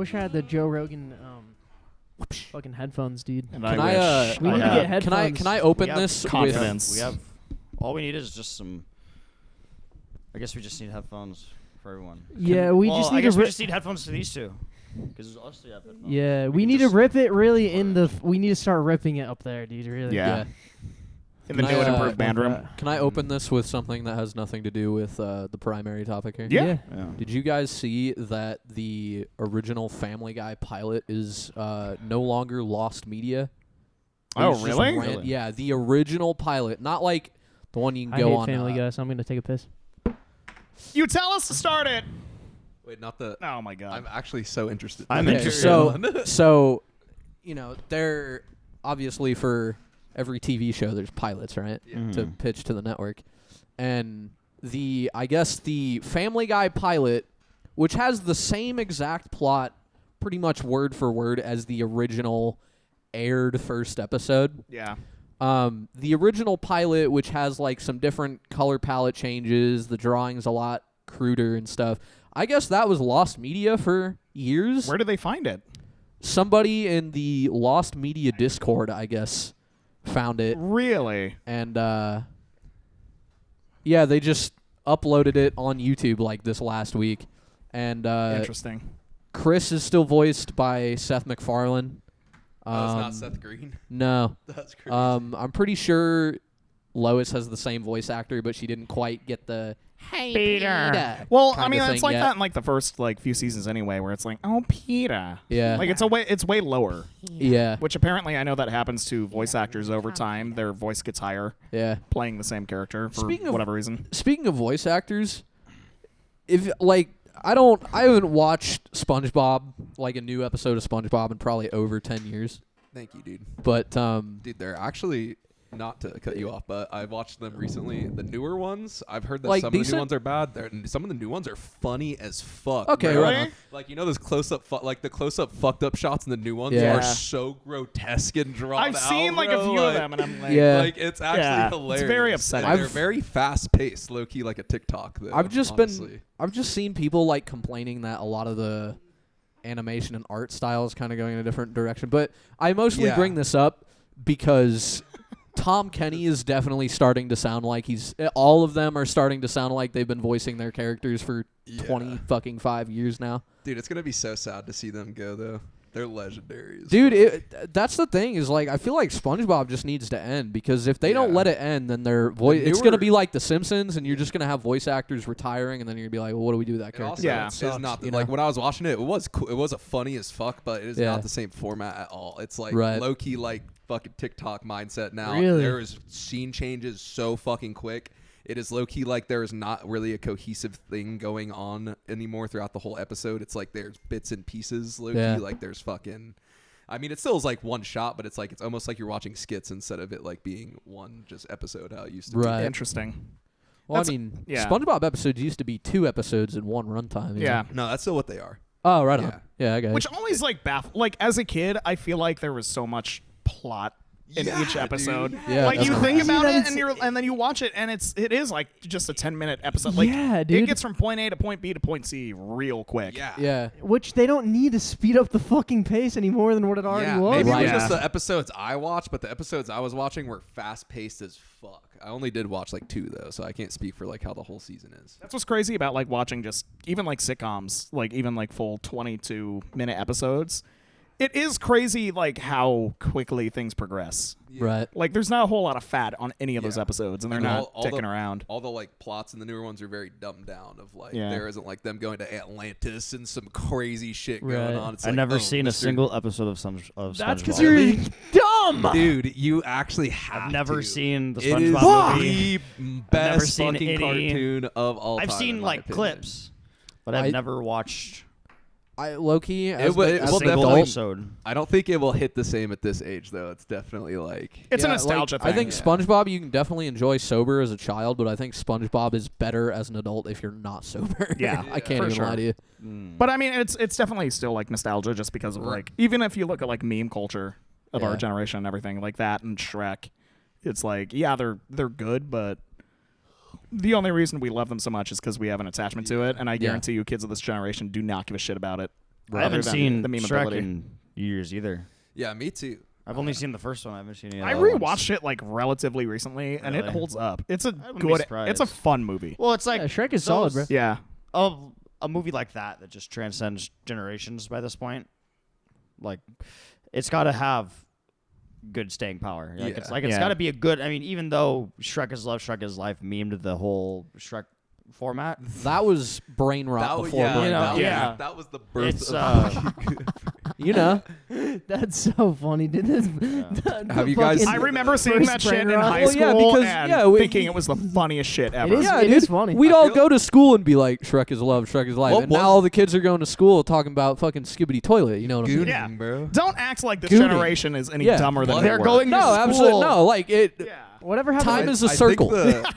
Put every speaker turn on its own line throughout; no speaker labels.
wish I had the Joe Rogan fucking headphones, dude.
And
Can I?
We need to get headphones.
Can I open this
confidence.
with?
We have all we need is just some. I guess we just need headphones for everyone.
Yeah, we just need
I guess
to
we just need headphones to these two. Because us three have headphones.
Yeah, we need to rip it really in the. We need to start ripping it up there, dude. Really.
Yeah. In the
Can
new
I,
and improved band room.
Can I open this with something that has nothing to do with the primary topic here?
Yeah.
Did you guys see that the original Family Guy pilot is no longer lost media?
Oh,
It's just
really?
Yeah, the original pilot, not like the one you can
I
go
hate
on.
Family Guy, so I'm gonna take a piss.
You tell us to start it.
Wait, not the.
Oh my God.
I'm actually so interested.
I'm
Okay,
interested.
so, you know, they're obviously for every TV show there's pilots, right?
Yeah.
To pitch to the network. And I guess the Family Guy pilot, which has the same exact plot pretty much word for word as the original aired first episode.
Yeah.
The original pilot, which has like some different color palette changes, the drawing's a lot cruder and stuff. I guess that was lost media for years.
Where did they find it?
Somebody in the Lost Media Discord, I guess, found it.
Really?
And, yeah, they just uploaded it on YouTube like this last week. And
Interesting.
Chris is still voiced by Seth MacFarlane.
Oh, it's not Seth Green.
No.
That's crazy.
I'm pretty sure Lois has the same voice actor, but she didn't quite get the "Hey Peter."
Well, I
kinda
mean, it's
thing
like
yet.
that in like the first like few seasons anyway, where it's like, oh, Peter.
Yeah.
Like it's way lower.
Yeah.
Which apparently I know that happens to voice actors over time. Their voice gets higher
Yeah.
playing the same character for
Speaking of-
whatever reason.
Speaking of voice actors, if like I haven't watched SpongeBob, like a new episode of SpongeBob in probably over 10 years.
Thank you, dude.
But
Dude, they're actually, not to cut you off, but I watched them recently. The newer ones, I've heard that
Like
some of the
decent?
new ones are bad. Some of the new ones are funny as fuck.
Okay,
bro.
right on.
Like, you know those close-up, the close-up fucked up shots in the new ones
Yeah.
are so grotesque and drawn
I've
out,
seen like a
bro.
few of them, and I'm like,
Yeah.
Like, it's actually
Yeah, it's
hilarious.
very upsetting.
And they're
I've-
very fast-paced, low-key, like a TikTok, though.
I've just
honestly.
seen people like complaining that a lot of the animation and art style is kind of going in a different direction. But I mostly
Yeah.
bring this up because Tom Kenny is definitely starting to sound like all of them are starting to sound like they've been voicing their characters for 20 fucking 5 years now.
Dude, it's gonna be so sad to see them go, though. They're legendary. as
Dude, that's the thing is like I feel like SpongeBob just needs to end because if they don't
Yeah.
let it end, then their voice it's
newer-
gonna be like The Simpsons, and you're just gonna have voice actors retiring, and then you're gonna be like, well, what do we do with that
And
character?
also,
Yeah.
it's
Sucks,
not
you
like
know?
when I was watching it. It was cool. It was a funny as fuck, but it is
Yeah.
not the same format at all. It's like
Right.
low key, like fucking TikTok mindset now.
Really?
There is scene changes so fucking quick. It is low key like there is not really a cohesive thing going on anymore throughout the whole episode. It's like there's bits and pieces. Low
Yeah.
key, like there's fucking. I mean, it still is like one shot, but it's like it's almost like you're watching skits instead of it like being one just episode how it used to be.
Right.
interesting.
Well, I
That's-
mean,
yeah.
SpongeBob episodes used to be 2 episodes in one runtime. you
Yeah.
know?
No, that's still what they are.
Oh, right
Yeah.
on. Yeah, I got
Which
it.
always like like as a kid, I feel like there was so much plot in
Yeah,
each
dude.
episode.
Yeah,
like
that's
you think
crazy
about
that
it
it's-
and then you watch it and it is like just a 10-minute episode. Like
Yeah,
it
dude.
gets from point A to point B to point C real quick.
Yeah.
Yeah.
Which they don't need to speed up the fucking pace any more than what it already
Yeah,
was.
maybe it was
Yeah.
just the episodes I watched, but the episodes I was watching were fast paced as fuck. I only did watch like 2 though, so I can't speak for like how the whole season is.
That's what's crazy about like watching just even like sitcoms, like even like full 22-minute episodes. It is crazy like how quickly things progress.
Right.
Like there's not a whole lot of fat on any of those
Yeah.
episodes, and they're
And
not
all
ticking
the,
around.
All the like plots in the newer ones are very dumbed down. Of like
Yeah.
there isn't like them going to Atlantis and some crazy shit
Right.
going on. It's
I've
like,
never
oh,
seen a
Mr.
single episode of SpongeBob.
That's because
Really?
you're dumb.
Dude, you actually have.
I've never
to.
seen the
It is
SpongeBob movie.
the
never
best
seen
fucking
any-
cartoon of all time.
I've seen
in my
like
opinion.
clips, but I've
I-
never watched
I low key
It
as,
will-
the-
it
as
will
an
single
adult,
episode.
I don't think it will hit the same at this age though. It's definitely like
It's a
yeah,
nostalgia
like,
thing.
I think SpongeBob you can definitely enjoy sober as a child, but I think SpongeBob is better as an adult if you're not sober.
Yeah,
I can't
for
even
sure.
lie to you.
But I mean, it's definitely still like nostalgia, just because of like even if you look at like meme culture of
Yeah.
our generation and everything like that, and Shrek, it's like yeah, they're good, but the only reason we love them so much is because we have an attachment to it, and I guarantee you, kids of this generation do not give a shit about it.
I haven't
other than
seen
the
Shrek
memeability.
in years either.
Yeah, me too.
I've only seen the first one. I haven't seen any.
I
other ones.
rewatched it like relatively recently, and it
Really?
holds up. It's a
wouldn't be
good.
surprised.
It's a fun movie.
Well, it's like
Yeah, Shrek is solid, bro.
Yeah.
Of a movie like that just transcends generations by this point. Like, it's got to have good staying power. Like,
Yeah.
it's
Yeah.
got to be a good. I mean, even though Shrek is Love, Shrek is Life memed the whole Shrek format.
That was brain rot
That was,
before
yeah,
brain
you know,
rot.
that was,
yeah.
that was the birth
It's
of
You know,
That's so funny. Did this?
Have you guys-
I remember seeing
first
that shit
brain
in
rot.
high
Well, yeah,
school
because,
and
yeah,
thinking it was the funniest shit ever.
It is.
Yeah,
it
dude.
is funny.
we'd
I
all
feel-
go to school and be like, Shrek is love, Shrek is life.
What
And now
was-
all the kids are going to school talking about fucking Skibbity Toilet. You know what I'm saying?
Gooning,
Yeah.
bro.
Don't act like this
Gooning.
generation is any
Yeah.
dumber than
What?
we
They're
were.
going
No,
to school.
absolutely. No, like it.
Yeah.
Whatever happened?
Time
to-
is a
I think
circle.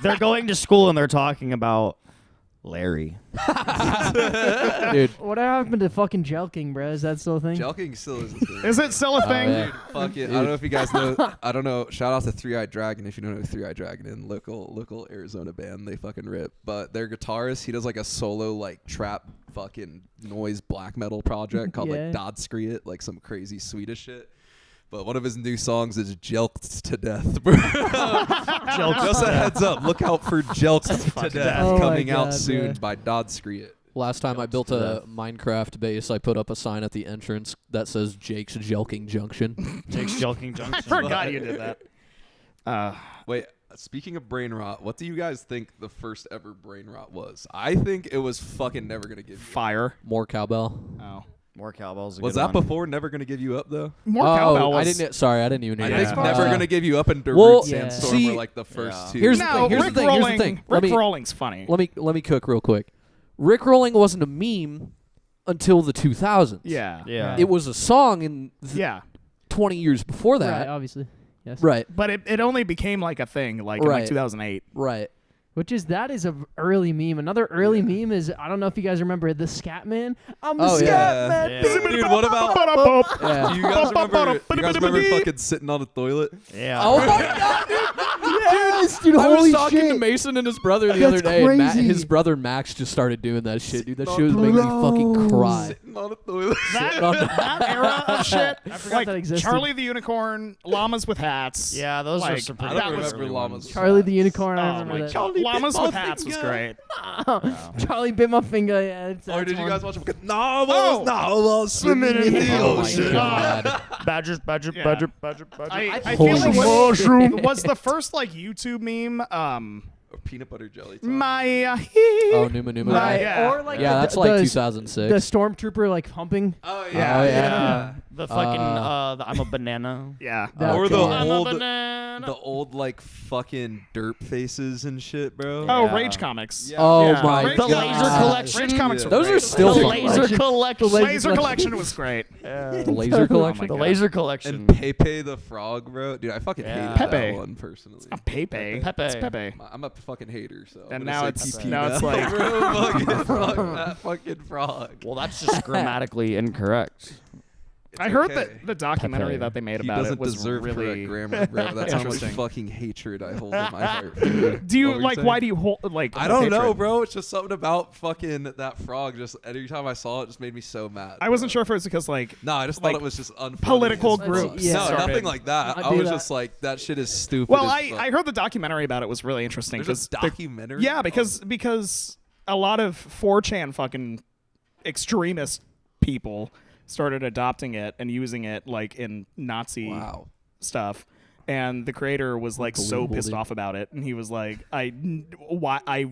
They're going to school and they're talking about Larry.
Dude.
What happened to fucking jelking, bro? Is that still a thing?
Jelking still is a thing.
Is it still a thing?
yeah.
Fuck it. I don't know if you guys know. I don't know. Shout out to 3-Eyed Dragon if you don't know 3-Eyed Dragon in local Arizona band. They fucking rip. But their guitarist, he does like a solo like trap fucking noise black metal project called
Yeah.
like Indiscreet, like some crazy Swedish shit. But one of his new songs is Jelked to Death, bro. Just a heads up. Look out for Jelked to Death
Oh my
coming out
God,
soon
bro.
by Indiscreet.
Last time I built a Minecraft base, I put up a sign at the entrance that says Jake's Jelking Junction.
Jake's Jelking Junction.
I forgot you did that.
Wait, speaking of brain rot, what do you guys think the first ever brain rot was? I think it was fucking Never Gonna Give You Up.
Fire.
More cowbell.
Oh.
More cowbells.
Was that before Never Gonna Give You Up though?
More cowbell
I
was.
didn't. Sorry, I didn't even.
I
hear
think
that.
Never Gonna Give You Up and Dirt
Well,
Yeah.
Sandstorm
see,
were like the first
yeah.
two.
Here's the
No,
thing. Here's
Rick
the thing. Here's the
Rolling.
thing. Let
Rick
me
Rolling's funny.
let me cook real quick. Rick Rolling wasn't a meme until the 2000s.
Yeah.
Yeah.
It was a song in
Yeah.
20 years before
Right,
that.
obviously. Yes.
Right.
But it only became like a thing like in like
Right.
2008.
Right.
That is a early meme. Another early meme is, I don't know if you guys remember the Scat Man. I'm the
Oh,
Scat
yeah.
Man.
Yeah.
Dude, what about?
Yeah.
Do you guys remember fucking sitting on the toilet?
Yeah.
Oh my god, dude!
Yes, dude.
I was
Holy
talking
shit.
to Mason and his brother the
That's
other day, and
crazy.
his brother Max just started doing that shit, dude. That
Sitting
shit was
on
making me
Bro.
fucking cry.
Sitting on a toilet.
That era of shit.
I forgot
like
that existed.
Charlie the Unicorn, llamas with hats.
Yeah, those are
Like,
some
I
pretty
don't
that was
remember llamas.
Charlie the Unicorn. I
Oh
remember
my
that.
God. Llamas with hats was great.
Charlie bit my finger. Yeah,
Or did you guys watch fucking
Oh.
Narwhals swimming in the
Oh my
ocean?
god.
Badgers, badger,
Yeah.
badger, badger, badger.
I
Holy
feel like
mushroom.
was the first like YouTube meme.
Or peanut butter jelly. Time.
My
Oh, Numa Numa.
Right.
Yeah.
Or like
Yeah,
the,
that's like
the,
2006.
the stormtrooper like humping.
Oh
yeah.
yeah.
The fucking, the I'm a banana.
Yeah.
That-
Or the
Okay.
I'm a
old,
banana.
the old like fucking derp faces and shit, bro.
Oh,
Yeah.
Rage Comics.
Yeah.
Oh
Yeah.
my
Rage
The
god.
laser collection.
Rage Comics.
Yeah.
were
Those
great.
are still
the
fun.
laser collection.
Laser Collection was great.
The laser collection.
Oh
The
my
laser collection.
And Pepe the Frog, bro. Dude, I fucking
Yeah.
hated
Pepe.
that one personally.
A Pepe.
Pepe.
It's Pepe.
I'm a fucking hater, so.
And
I'm
now
gonna
it's
say PP
now it's like
bro, fucking frog, that fucking frog.
Well, that's just grammatically incorrect.
It's
I heard
okay.
that the documentary
Pepe.
that they made
He
about
doesn't
it was
deserve
really.
correct grammar, bro. That's how much
Interesting.
fucking hatred I hold in my heart. for it.
Do you
What were
like?
saying?
Why do you hold like?
I don't know,
hatred?
bro. It's just something about fucking that frog. Just every time I saw it, just made me so mad.
I wasn't
bro.
sure if it was because like
No, I just
like,
thought it was just unfunny.
political
Let's-
groups.
yeah.
No,
started-
nothing like that.
I
I
do
was
that.
just like, that shit is stupid.
Well,
as
I
fuck.
heard the documentary about it was really interesting.
There's a
'cause the-
documentary.
Yeah, because a lot of 4chan fucking extremist people started adopting it and using it like in Nazi
Wow.
stuff. And the creator was like so
Unbelievable,
pissed
dude.
off about it, and he was like, I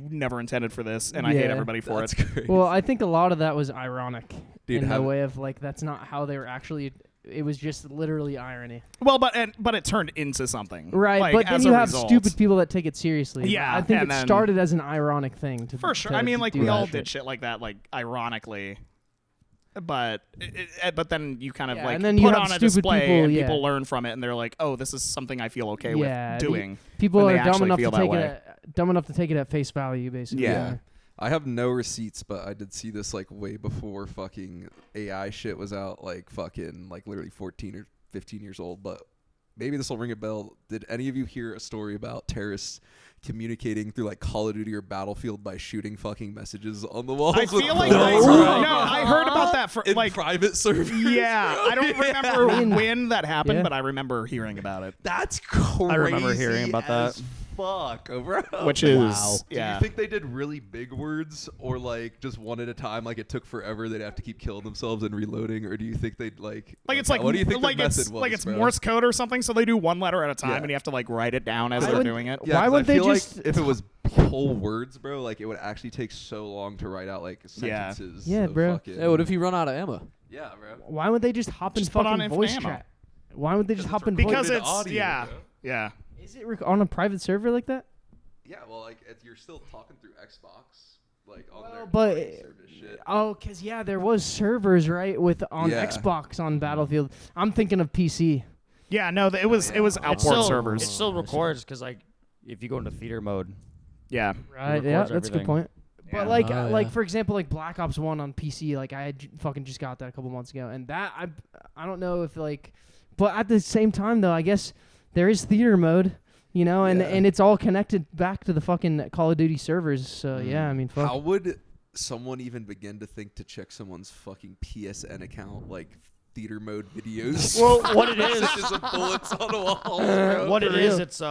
never intended for this, and I hate
Yeah.
everybody for
That's
it."
crazy.
Well, I think a lot of that was ironic
Dude,
in the
have-
way of like that's not how they were actually. It was just literally irony,
Well, but it turned into something,
right?
Like,
but then
as
you
a
have
result.
stupid people that take it seriously.
Yeah,
I think
and
it
then-
started as an ironic thing.
For sure.
to
I mean, like
do
we
that
all
shit.
did shit like that, like ironically. But then you kind of
Yeah,
like
and then you
put
have
on a
stupid
display
people,
and
yeah.
people learn from it, and they're like, "Oh, this is something I feel okay
Yeah,
with
the-
doing."
People
when
are
they
dumb
actually
enough to
feel that
take
way.
it at face value, basically.
Yeah.
I have no receipts, but I did see this like way before fucking AI shit was out, like fucking like literally 14 or 15 years old. But maybe this will ring a bell. Did any of you hear a story about terrorists communicating through like Call of Duty or Battlefield by shooting fucking messages on the walls.
I
with
feel like
bullets,
no,
bro.
I heard about that for
in
like
private servers.
yeah. I don't remember when that happened,
Yeah.
but I remember hearing about it.
That's crazy.
I remember hearing about
as
that.
Fuck, bro.
Which is
Wow.
Do
yeah.
you think they did really big words, or like just one at a time? Like it took forever. They'd have to keep killing themselves and reloading, or do you think they'd like?
It's like
what do you think
like
their
it's
method was,
like it's
bro?
Morse code or something, so they do one letter at a time,
Yeah.
and you have to like write it down as
Why
they're
would-
doing it.
Yeah,
Why
'cause
wouldn't
I
they
feel
just-
like if it was whole words, bro, like it would actually take so long to write out like
Yeah.
sentences.
Yeah,
of
bro.
fucking-
Yeah, what if you run out of ammo?
Yeah, bro.
Why would they just hop in
Just put on
fucking
infinite
voice
ammo.
chat? Why would they just hop in
Because
voice?
it's
audio,
yeah,
bro.
yeah.
Is it on a private server like that?
Yeah, well, like you're still talking through Xbox, like on
Well,
their
but-
party service shit.
Oh, cause yeah, there was servers right with on
Yeah.
Xbox on Battlefield. I'm thinking of PC.
Yeah, no, it was outboard
still,
servers.
It still records because like if you go into theater mode,
yeah,
Right. Yeah,
records
that's a good
everything.
point.
Yeah.
But like,
Oh,
like
yeah.
for example, like Black Ops 1 on PC, like I had fucking just got that a couple months ago, and that I don't know if like, but at the same time though, I guess there is theater mode, you know, and
Yeah.
and it's all connected back to the fucking Call of Duty servers. So yeah, I mean, fuck.
How would someone even begin to think to check someone's fucking PSN account, like theater mode videos?
Well, what it is-
messages and bullets on the walls, bro.
what it
For
is,
real.
it's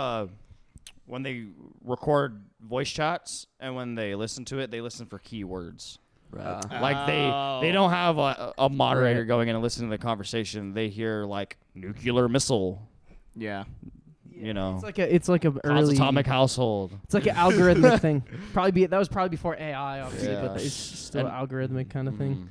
when they record voice chats and when they listen to it, they listen for keywords.
Right.
Like
Oh.
they don't have a moderator
Right.
going in and listening to the conversation. They hear like nuclear missile,
yeah.
you know,
It's like a early.
atomic household.
It's like an algorithmic thing. That was probably before AI, obviously,
Yeah.
but it's still
And-
algorithmic kind of thing.
Mhm.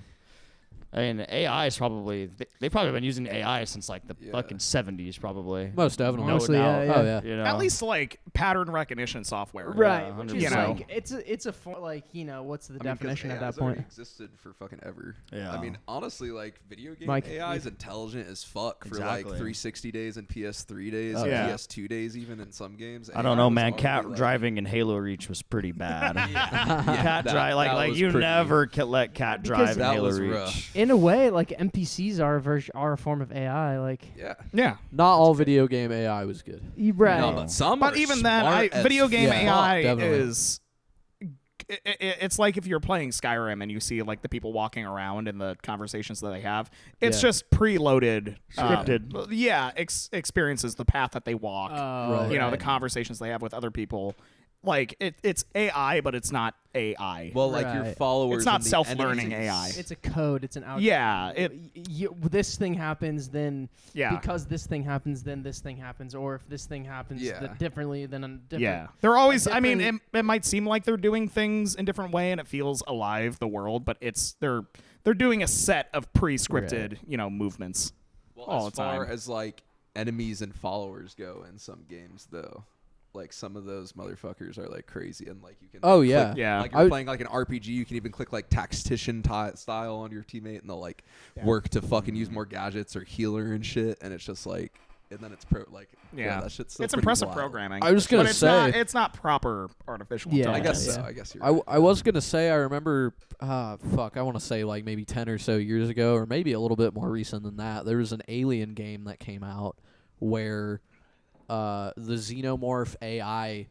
I mean, AI is probably they've probably been using AI since like the
Yeah.
fucking 70s, probably.
Most definitely.
No
Mostly,
doubt.
yeah.
Oh yeah.
You know,
At least like pattern recognition software.
Right,
Yeah,
which
100%.
is
You know.
like it's a like what's the
I mean, 'cause
definition at
AI's
that
already
point?
existed for fucking ever.
Yeah.
I mean, honestly, like video game
Mike,
AI is intelligent as fuck for
Exactly.
like 360 days and PS3 days,
Oh,
and
yeah.
PS2 days, even in some games.
I don't
AI
know,
was
man.
already,
Cat
like-
driving in Halo Reach was pretty bad.
Yeah,
Cat drive, like
was
you
pretty-
never let cat
Because
drive in
that
Halo
was
Reach.
rough.
In a way, like NPCs are a form of AI. Like
Yeah.
Yeah.
Not all video game AI was good.
right.
No, but some
But
are
even then,
smart as
video game
fuck,
AI
definitely.
is. It's like if you're playing Skyrim and you see like the people walking around and the conversations that they have. It's
Yeah.
just preloaded,
Scripted.
yeah, experiences, the path that they walk.
Right.
You know, the conversations they have with other people. Like it's AI, but it's not AI.
Well, like your
Right.
followers.
It's not
and the
self-learning
enemies.
AI.
It's a code. It's an algorithm.
Yeah,
This thing happens, then
Yeah.
because this thing happens, then this thing happens, or if this thing happens
Yeah.
differently, then a different.
Yeah, they're always. I mean,
different-
it might seem like they're doing things in different way, and it feels alive, the world, but they're doing a set of pre-scripted, movements.
Well,
all
as
the time.
far as like enemies and followers go in some games, though, like some of those motherfuckers are like crazy, and like you can.
Oh,
click-
yeah.
Yeah.
Like you're playing like an RPG, you can even click like tactician style on your teammate, and they'll like work to fucking use more gadgets or healer and shit, and it's just like, and then it's
Yeah,
that shit's still
it's
pretty
impressive
wild.
programming.
I was gonna
but it's
say-
not, it's not proper artificial
Yeah.
I
intelligence.
guess so.
Yeah.
I guess you're. Right.
I was gonna say I remember I want to say like maybe 10 or so years ago, or maybe a little bit more recent than that. There was an Alien game that came out where the Xenomorph AI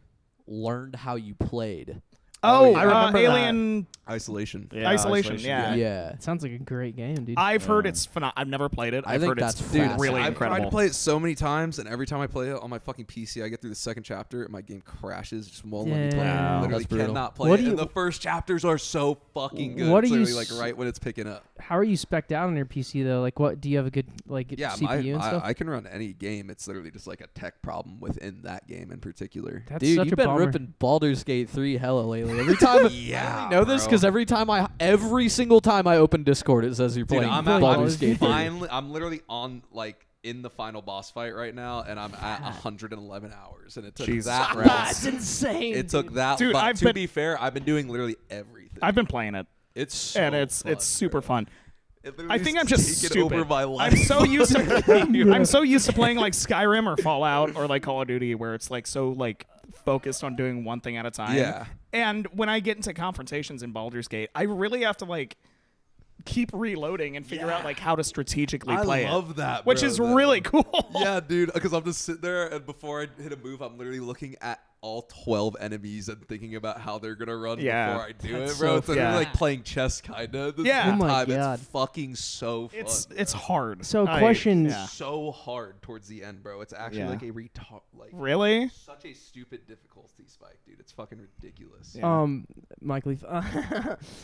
learned how you played.
Oh,
I
remember that.
Alien
Isolation.
Yeah,
Isolation. Yeah.
Yeah.
It sounds like a great game, dude.
I've heard it's phenomenal. I've never played it.
I
I've
think
heard it's
that's
dude,
fascinating.
really
I've tried
incredible.
to play it so many times, and every time I play it on my fucking PC, I get through the second chapter, and my game crashes. Just won't let me play.
Damn.
I literally
That's brutal.
cannot play
What
it.
do
And
you-
the first chapters are so fucking good.
What
It's
do you
literally like right when it's picking up.
How are you spec'd out on your PC though? Like, what do you have a good like
Yeah,
CPU and stuff?
I can run any game. It's literally just like a tech problem within that game in particular.
That's
Dude,
such
you've
a
been
bummer.
ripping Baldur's Gate 3 hella lately. Every time
Yeah,
I know this
bro.
because every single time I open Discord, it says you're
Dude,
playing
I'm
Baldur's Gate 3.
I'm literally on like in the final boss fight right now, and I'm at 111 hours, and it took
Jesus
that
Christ.
That's insane.
It took that.
Dude,
but
I've
to
been-
be fair, I've been doing literally everything.
I've been playing it,
It's so
and it's
fun,
super
bro.
fun.
It literally
I think I'm
has
just
taken
stupid.
over my life.
I'm so used to I'm so used to playing like Skyrim or Fallout or like Call of Duty, where it's like so like focused on doing one thing at a time.
Yeah.
And when I get into confrontations in Baldur's Gate, I really have to like keep reloading and figure out like how to strategically play
I love that,
which
bro,
is
though.
really cool.
Yeah, dude, because I'm just sitting there, and before I hit a move, I'm literally looking at all 12 enemies and thinking about how they're gonna run
Yeah.
before I do
That's
it, bro.
so
It's literally
fun.
like playing chess, kinda.
Yeah.
Oh my
time.
God.
It's fucking so fun.
It's hard.
So question-
Yeah.
so hard towards the end, bro. It's actually
Yeah.
like a retard, like
Really?
such a stupid difficulty spike, dude. It's fucking ridiculous.
Yeah.
Mike Leaf.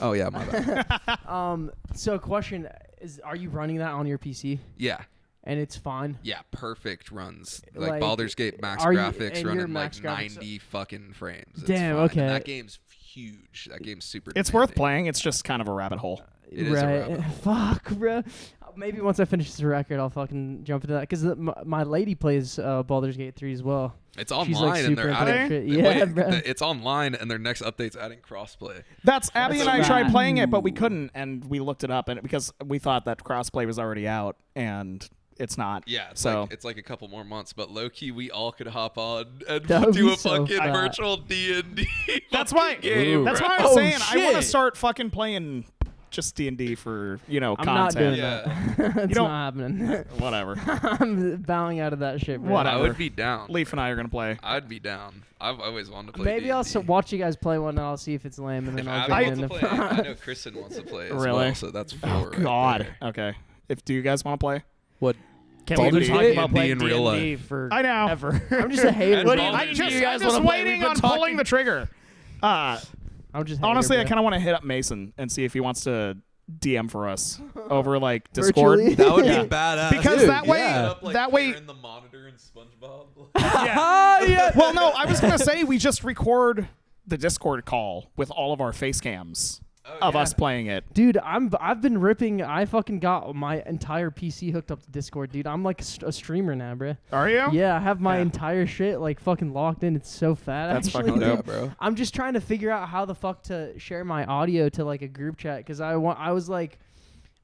Oh yeah, my bad.
So question is, are you running that on your PC
Yeah.
and it's fine?
Yeah, perfect runs. Like,
Like,
Baldur's Gate max
are you-
graphics
and
running
your
like
max graphics-
90 fucking frames. It's
Damn,
fine.
okay.
And that game's huge. That game's super
It's
demanding.
worth playing. It's just kind of a rabbit hole.
It is a rabbit hole.
Fuck, bro. Maybe once I finish this record, I'll fucking jump into that because my lady plays Baldur's Gate 3 as well.
It's
She's
online
like
and they're
super into that
adding.
shit.
Wait,
Yeah, bro.
it's online and their next update's adding crossplay.
That's Abby and I
That's
tried
rad.
playing it, but we couldn't, and we looked it up, and because we thought that crossplay was already out, and it's not.
Yeah, it's like a couple more months, but low key we all could hop on and
That would
do
be
a
so
fucking
fat.
virtual D&D.
That's why.
game,
That's
bro.
why I was
Oh,
saying I want to
shit.
start fucking playing just D&D for
I'm not
content.
doing
Yeah.
that. It's
don't-
not happening.
Whatever.
I'm bowing out of that shit, bro.
Whatever.
I would be down.
Leaf and I are gonna play.
I'd be down. I've always wanted to play
Maybe I'll
D&D.
watch you guys play one and I'll see if it's lame and
If
then I'll
Abby
get
wants
in.
to play, I know Kristen wants to play as
Really?
well, so that's four.
Oh
right
God.
there.
Okay. Do you guys want to play?
What?
Can't
Baldur's
believe we've been
Gate?
talking about
D&D
playing
in real
D&D for
I know.
ever. I'm just a hater.
And
What do
Baldur's
I'm
Gate.
just,
you guys
I'm just
wanna play?
waiting
We've
on
been
pulling
talking-
the trigger.
I'm just a
Honestly, I
hater,
kind
bro.
of want to hit up Mason and see if he wants to DM for us over like Discord.
Virtually?
That would
Yeah.
be badass.
Because
Dude,
that way-
yeah. Set up, like,
that way-
Karen the Monitor and SpongeBob.
Yeah. Well, no, I was gonna say we just record the Discord call with all of our face cams of us playing it.
Dude, I've been ripping. I fucking got my entire PC hooked up to Discord, dude. I'm like a streamer now, bro.
Are you?
Yeah, I have my
Yeah.
entire shit like fucking locked in. It's so fat.
That's
actually.
fucking
Yeah,
dope.
bro.
I'm just trying to figure out how the fuck to share my audio to like a group chat because I was like,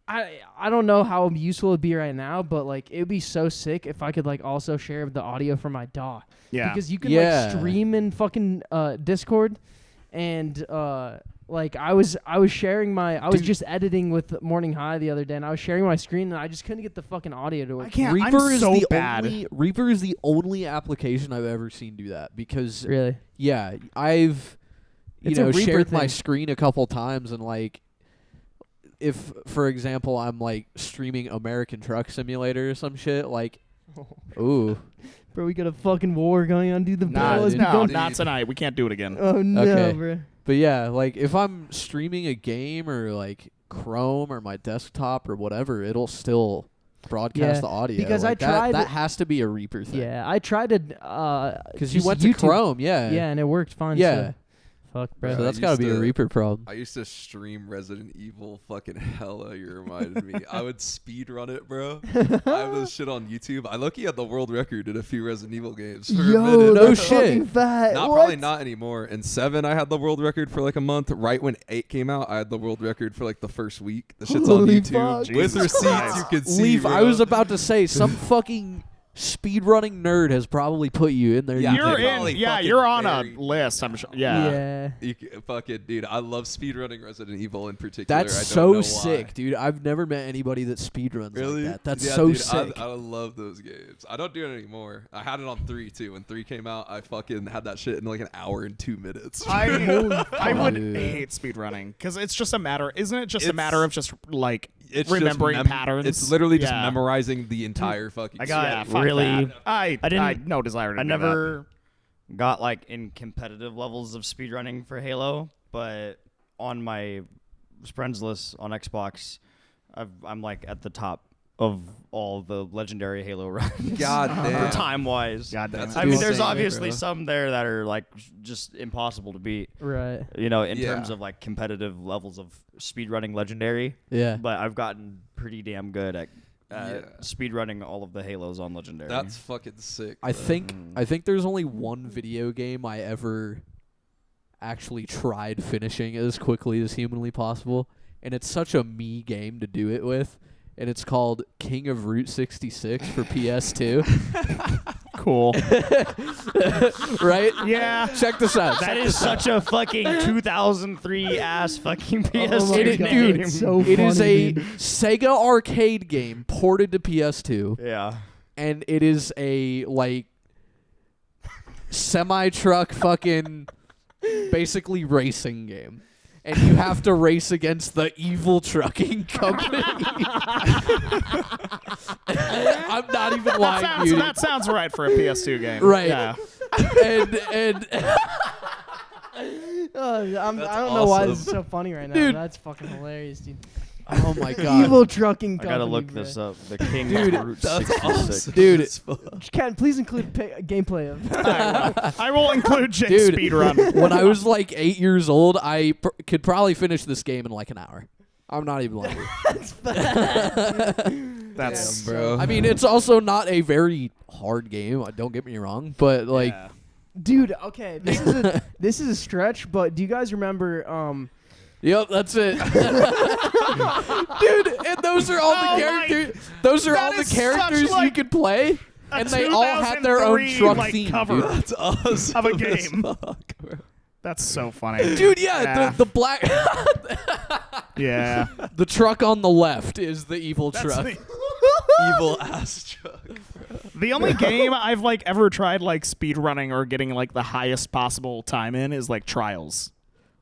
I don't know how useful it'd be right now, but like it'd be so sick if I could like also share the audio from my DAW.
Yeah.
Because you can
Yeah.
like stream in fucking Discord, and like I was sharing I was just editing with Morning High the other day, and I was sharing my screen, and I just couldn't get the fucking audio to work.
I can't.
Reaper
I'm
is
so
the
bad.
only Reaper is the only application I've ever seen do that because
Really?
yeah, I've
It's a Reaper
shared my
thing.
screen a couple times and like if for example I'm like streaming American Truck Simulator or some shit like ooh
Bro, we got a fucking war going on, dude. The
Nah,
battle is
dude.
no,
going-
not tonight. We can't do it again.
Oh no,
Okay.
bro.
but yeah like if I'm streaming a game or like Chrome or my desktop or whatever it'll still broadcast
Yeah,
the audio
because
like
I tried
that
it-
has to be a Reaper thing
Yeah, I tried to
because you
just
went to
YouTube.
Chrome yeah
Yeah, and it worked fine.
Yeah.
So. Fuck, bro.
Yeah,
so
I
that's got to
used
be a
to-
Reaper problem.
I used to stream Resident Evil fucking hella, you reminded me. I would speed run it, bro. I have this shit on YouTube. I lucky had the world record in a few Resident Evil games for a
Yo,
minute.
no
that's
shit.
fucking fat.
Not
What?
probably not anymore. In 7 I had the world record for like a month. Right when 8 came out, I had the world record for like the first week. The shit's on
Holy
YouTube.
fuck.
With
Jesus
receipts
Christ.
you can see.
Leaf,
bro.
I was about to say some fucking speedrunning nerd has probably put you in there.
Yeah,
You're
they probably
in. Yeah,
fucking
you're on
buried
a
me.
list. I'm sure. Yeah.
Yeah.
You fucking dude, I love speedrunning Resident Evil in particular.
That's
I don't
so
know why.
sick, dude. I've never met anybody that speedruns
Really?
like that. That's
Yeah,
so
dude,
sick.
I love those games. I don't do it anymore. I had it on 3 too. When 3 came out, I fucking had that shit in like an hour and 2 minutes.
I would
Dude.
hate speedrunning because it's just a matter. Isn't it just a
It's-
matter of just like
It's just
remembering patterns?
It's literally just
Yeah.
memorizing the entire fucking.
I got
Yeah, fuck
really.
that. I
didn't-
no desire to
I
do
never got like in competitive levels of speedrunning for Halo, but on my friends list on Xbox, I'm like at the top of all the legendary Halo runs.
God damn.
For time wise.
that. God damn
That's
it.
I mean,
insane,
there's obviously
bro.
some there that are like just impossible to beat.
Right.
You know, in
Yeah.
terms of like competitive levels of speedrunning legendary.
yeah.
But I've gotten pretty damn good at
Yeah.
speedrunning all of the Halos on legendary.
That's fucking sick.
I
bro.
think there's only one video game I ever actually tried finishing as quickly as humanly possible, and it's such a me game to do it with, and it's called King of Route 66 for PS2.
Cool.
Right?
Yeah.
Check this out.
That is such a fucking 2003 ass fucking PS2
Oh my God,
game.
it's so
It is
funny,
a
dude.
Sega arcade game ported to PS2,
Yeah.
and it is a like semi-truck fucking basically racing game. And you have to race against the evil trucking company. I'm not even lying to you.
That sounds right for a PS2 game.
Right.
Yeah.
And
I don't know
awesome.
why this is so funny right now.
Dude.
That's fucking hilarious, dude.
oh my god.
Evil trucking
I
company.
gotta look
bro.
this up. The King
Dude,
Route
That's
66.
awesome.
Dude.
Ken, please include gameplay of.
I will include Jake's
Dude.
speedrun.
When I was like 8 years old, I could probably finish this game in like an hour. I'm not even lying.
That's
Damn, bro.
I mean, it's also not a very hard game. Don't get me wrong, but like,
yeah.
Dude, okay, this is a stretch, but do you guys remember?
yep, that's it, dude. And those are all the characters. Those are
That
all the
is such,
characters you
like,
could play,
a
and they all had their own
2003,
truck
like,
theme.
cover.
Dude.
That's awesome.
Of a
as
game.
fuck, bro.
That's so funny.
Dude, yeah, the black,
Yeah.
the truck on the left is the evil
That's
truck.
the,
Evil ass truck.
the only game I've like ever tried like speedrunning or getting like the highest possible time in is like Trials.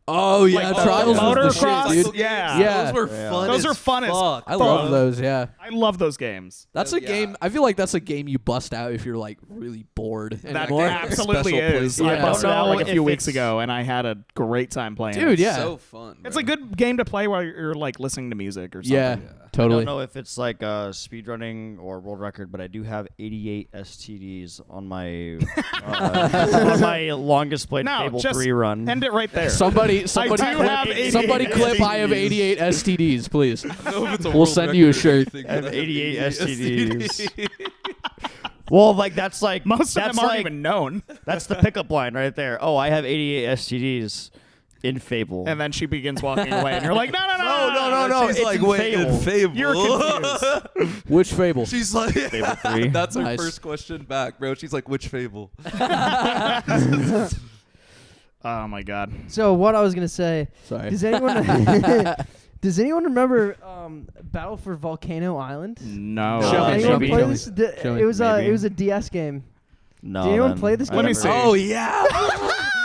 Oh yeah,
Like,
Trials was the
motocross,
shit, dude.
Yeah.
Yeah.
Those were
Yeah.
fun.
Those are fun as
fuck.
I love
Fuck.
those. Yeah.
I love those games.
That's
Oh,
a
yeah.
game. I feel like that's a game you bust out if you're like really bored
That
anymore.
absolutely
Special
is.
place.
I
Yeah.
busted
I don't
out
know
like a
if
few weeks
it's-
ago, and I had a great time playing.
Dude,
it.
yeah.
So fun.
It's
bro.
a good game to play while you're like listening to music or something.
Yeah,
Yeah.
I
totally.
don't know if it's like speedrunning or world record, but I do have 88 STDs on my on my longest played
No,
Fable
just
3 run.
End it right there.
Somebody
do have 88
clip. I have
STDs.
88 STDs, please.
I don't know if it's a
We'll
world
send you a
record or
shirt.
anything,
I have
but
88
STDs.
STDs. Well, like that's like
Most of
that's
them aren't
like,
even known.
That's the pickup line right there. Oh, I have 88 STDs in Fable.
And then she begins walking away, and you're like, no.
no,
She's
it's
like,
in
wait, in Fable.
You're confused.
Which Fable?
She's like,
Fable 3.
that's her
Nice.
first question back, bro. She's like, which Fable?
Oh my god.
So what I was gonna say.
Sorry.
Does anyone does anyone remember Battle for Volcano Island?
No.
Show me,
Anyone
show me,
play
show me.
this?
Show me.
It was
Maybe.
it was a DS game.
No.
Did anyone
then.
play this
I
game?
Let me
never-
see.
Oh yeah.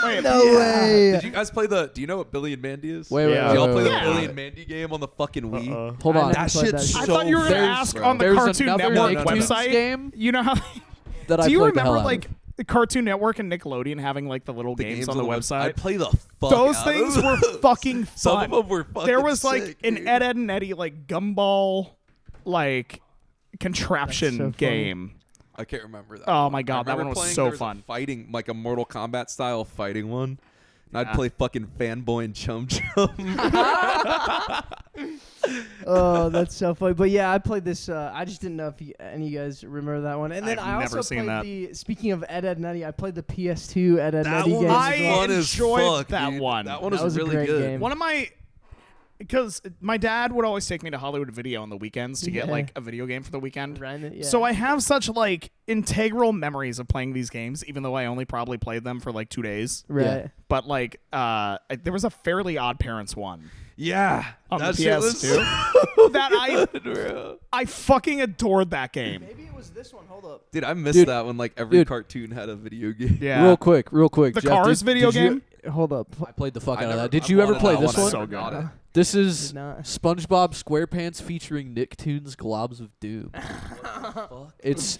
Wait,
No way.
Did you guys play the? Do you know what Billy and Mandy is?
Wait,
Yeah.
Did y'all play
Yeah.
the Billy and Mandy game on the fucking Wii?
Hold on.
I
That
played
shit's
that
I
so
thought you were gonna
fierce,
ask
bro.
on the
There's
Cartoon
another
Network
Nicktoons
website.
game
You know how?
that I
Do you
played the hell
remember
out
like
of.
the Cartoon Network and Nickelodeon having like the little
The
games on the
I
website?
play the fuck
Those
out
things
of
were
those.
fucking fun.
Some of them were fucking
There was like
sick,
an
dude.
Ed, and Eddie like gumball like contraption
That's so funny.
game.
I can't remember that.
Oh
one.
my God,
I
that
remember
one was
playing-
so
there was a
fun.
Fighting like a Mortal Kombat style fighting one. And I'd
Yeah.
play fucking Fanboy and Chum Chum.
Oh, that's so funny. But yeah, I played this. I just didn't know if any of you guys remember that one. And then
I've
I
never
also
seen
played
that.
the. Speaking of Ed, and Eddie, I played the PS2 Ed, and
That
Eddie
one
game.
was
I
as well.
fun as
enjoyed
fuck,
that
dude.
one.
That one
That was a
really
great
good.
game.
One of my, because my dad would always take me to Hollywood Video on the weekends to get
Yeah.
like a video game for the weekend.
Right, yeah.
So I have such like integral memories of playing these games, even though I only probably played them for like 2 days.
right.
But like, there was a Fairly Odd Parents one
Yeah.
on
that
the
shit was
PS2 that
bro.
I fucking adored that game.
Maybe it was this one. Hold up.
Dude, I missed
Dude.
that when like every
Dude.
cartoon had a video game.
Yeah.
Real quick.
The
Jeff,
Cars
did
video
you-
game.
Hold up.
I played the fuck
I
out of
never-
that. Did
I
you ever
wanted
play
that
this
one.
one?
So
I
good.
got it.
This is
Did not.
SpongeBob SquarePants featuring Nicktoons Globs of Doom. It's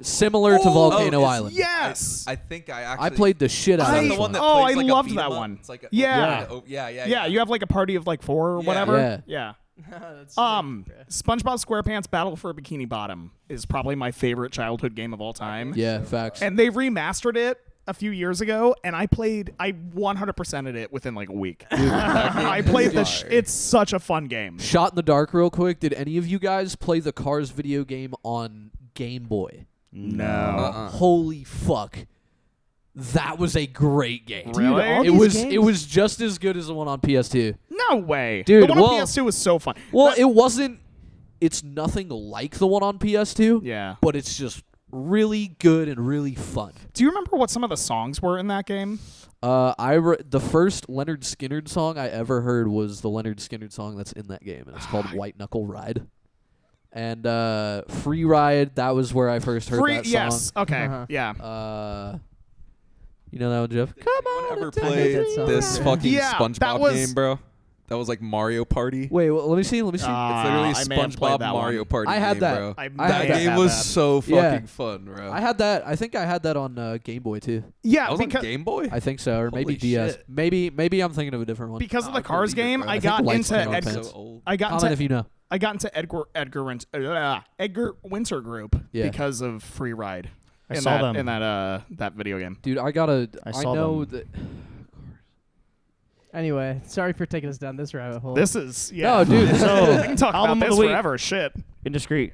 similar to Volcano
it's-
Island.
Yes.
I think I actually.
I played the shit out
Is
of
that
this
the one
one.
that
Oh,
plays
I
like a
loved
beat
that
'em up?
one.
It's like
Yeah.
yeah.
yeah, you have like a party of like 4 or
Yeah.
whatever.
Yeah.
That's
SpongeBob SquarePants Battle for Bikini Bottom is probably my favorite childhood game of all time.
Yeah, facts.
And they remastered it a few years ago, and I 100%ed it within like a week. I played the. It's such a fun game.
Shot in the dark, real quick. Did any of you guys play the Cars video game on Game Boy?
No.
Holy fuck. That was a great game.
Really?
all
It
these
was
games-
it was just as good as the one on PS2.
No way,
Dude,
The one
well-
on PS2 was so fun.
Well,
That-
it wasn't. It's nothing like the one on PS2.
yeah.
But it's just really good and really fun.
Do you remember what some of the songs were in that game?
The first Leonard Skinner song I ever heard was the Leonard Skinner song that's in that game, and it's called White Knuckle Ride. And Free Ride, that was where I first heard that song.
Yes. Okay.
Uh-huh.
Yeah.
You know that one, Jeff? Come on,
Ever
and take
play
it to
this
me.
fucking
Yeah, that
SpongeBob
was-
game, bro? That was like Mario Party.
Wait, well, let me see.
It's literally
I may have played
SpongeBob
that
Mario
one.
Party.
I had
game,
that.
Bro.
I
had
That
that.
game was so fucking
Yeah.
fun, bro.
I had that. I think I had that on Game Boy too.
Yeah,
I was on
because
Game Boy.
I think so, or maybe
Holy
DS.
shit.
Maybe I'm thinking of a different one.
because of the
I
Cars
believe it,
game,
bro.
I
I
think
got
lights
into
came on
Edgar.
pants.
so old.
I got
Comment
into
if you know.
Edgar Winter Group
Yeah.
because of Free Ride.
I
in
saw
that,
them.
in that video game.
Dude, I
saw
know
them.
that.
Anyway, sorry for taking us down this rabbit hole.
This is
No, dude.
So,
we can talk about
album of
this
the week.
forever. Shit.
Indiscreet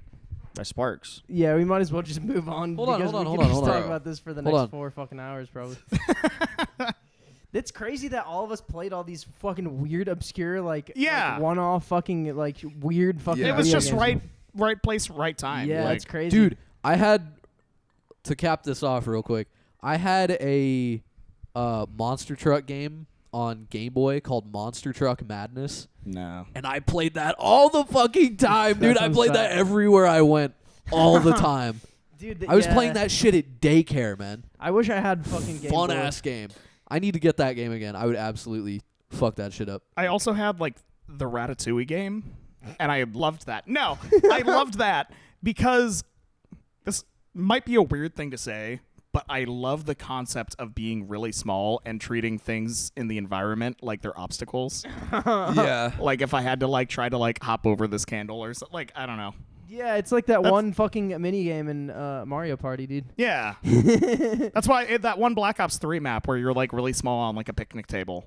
by Sparks.
Yeah, we might as well just move on.
Hold on,
because
hold on,
we
hold
could
on,
just
hold
talk
on.
about this for the
Hold
next
on.
4 fucking hours, probably. It's crazy that all of us played all these fucking weird, obscure, like one-off fucking like weird fucking.
Yeah.
It was
video
just
games.
right place, right time.
Yeah,
like,
it's crazy,
Dude, I had to cap this off real quick. I had a monster truck game on Game Boy called Monster Truck Madness,
No.
and I played that all the fucking time, dude. I
sounds
played
fat.
that everywhere I went, all the time.
Dude.
I was
yeah.
playing that shit at daycare, man.
I wish I had fucking Game
Fun
Boy.
ass game. I need to get that game again. I would absolutely fuck that shit up.
I also had like the Ratatouille game, and I loved that. No, I loved that because this might be a weird thing to say, but I love the concept of being really small and treating things in the environment like they're obstacles.
Yeah.
Like if I had to like try to like hop over this candle or something, like I don't know.
Yeah, it's like that
That's-
one fucking mini game in Mario Party, dude.
Yeah, that's why that one Black Ops 3 map where you're like really small on like a picnic table.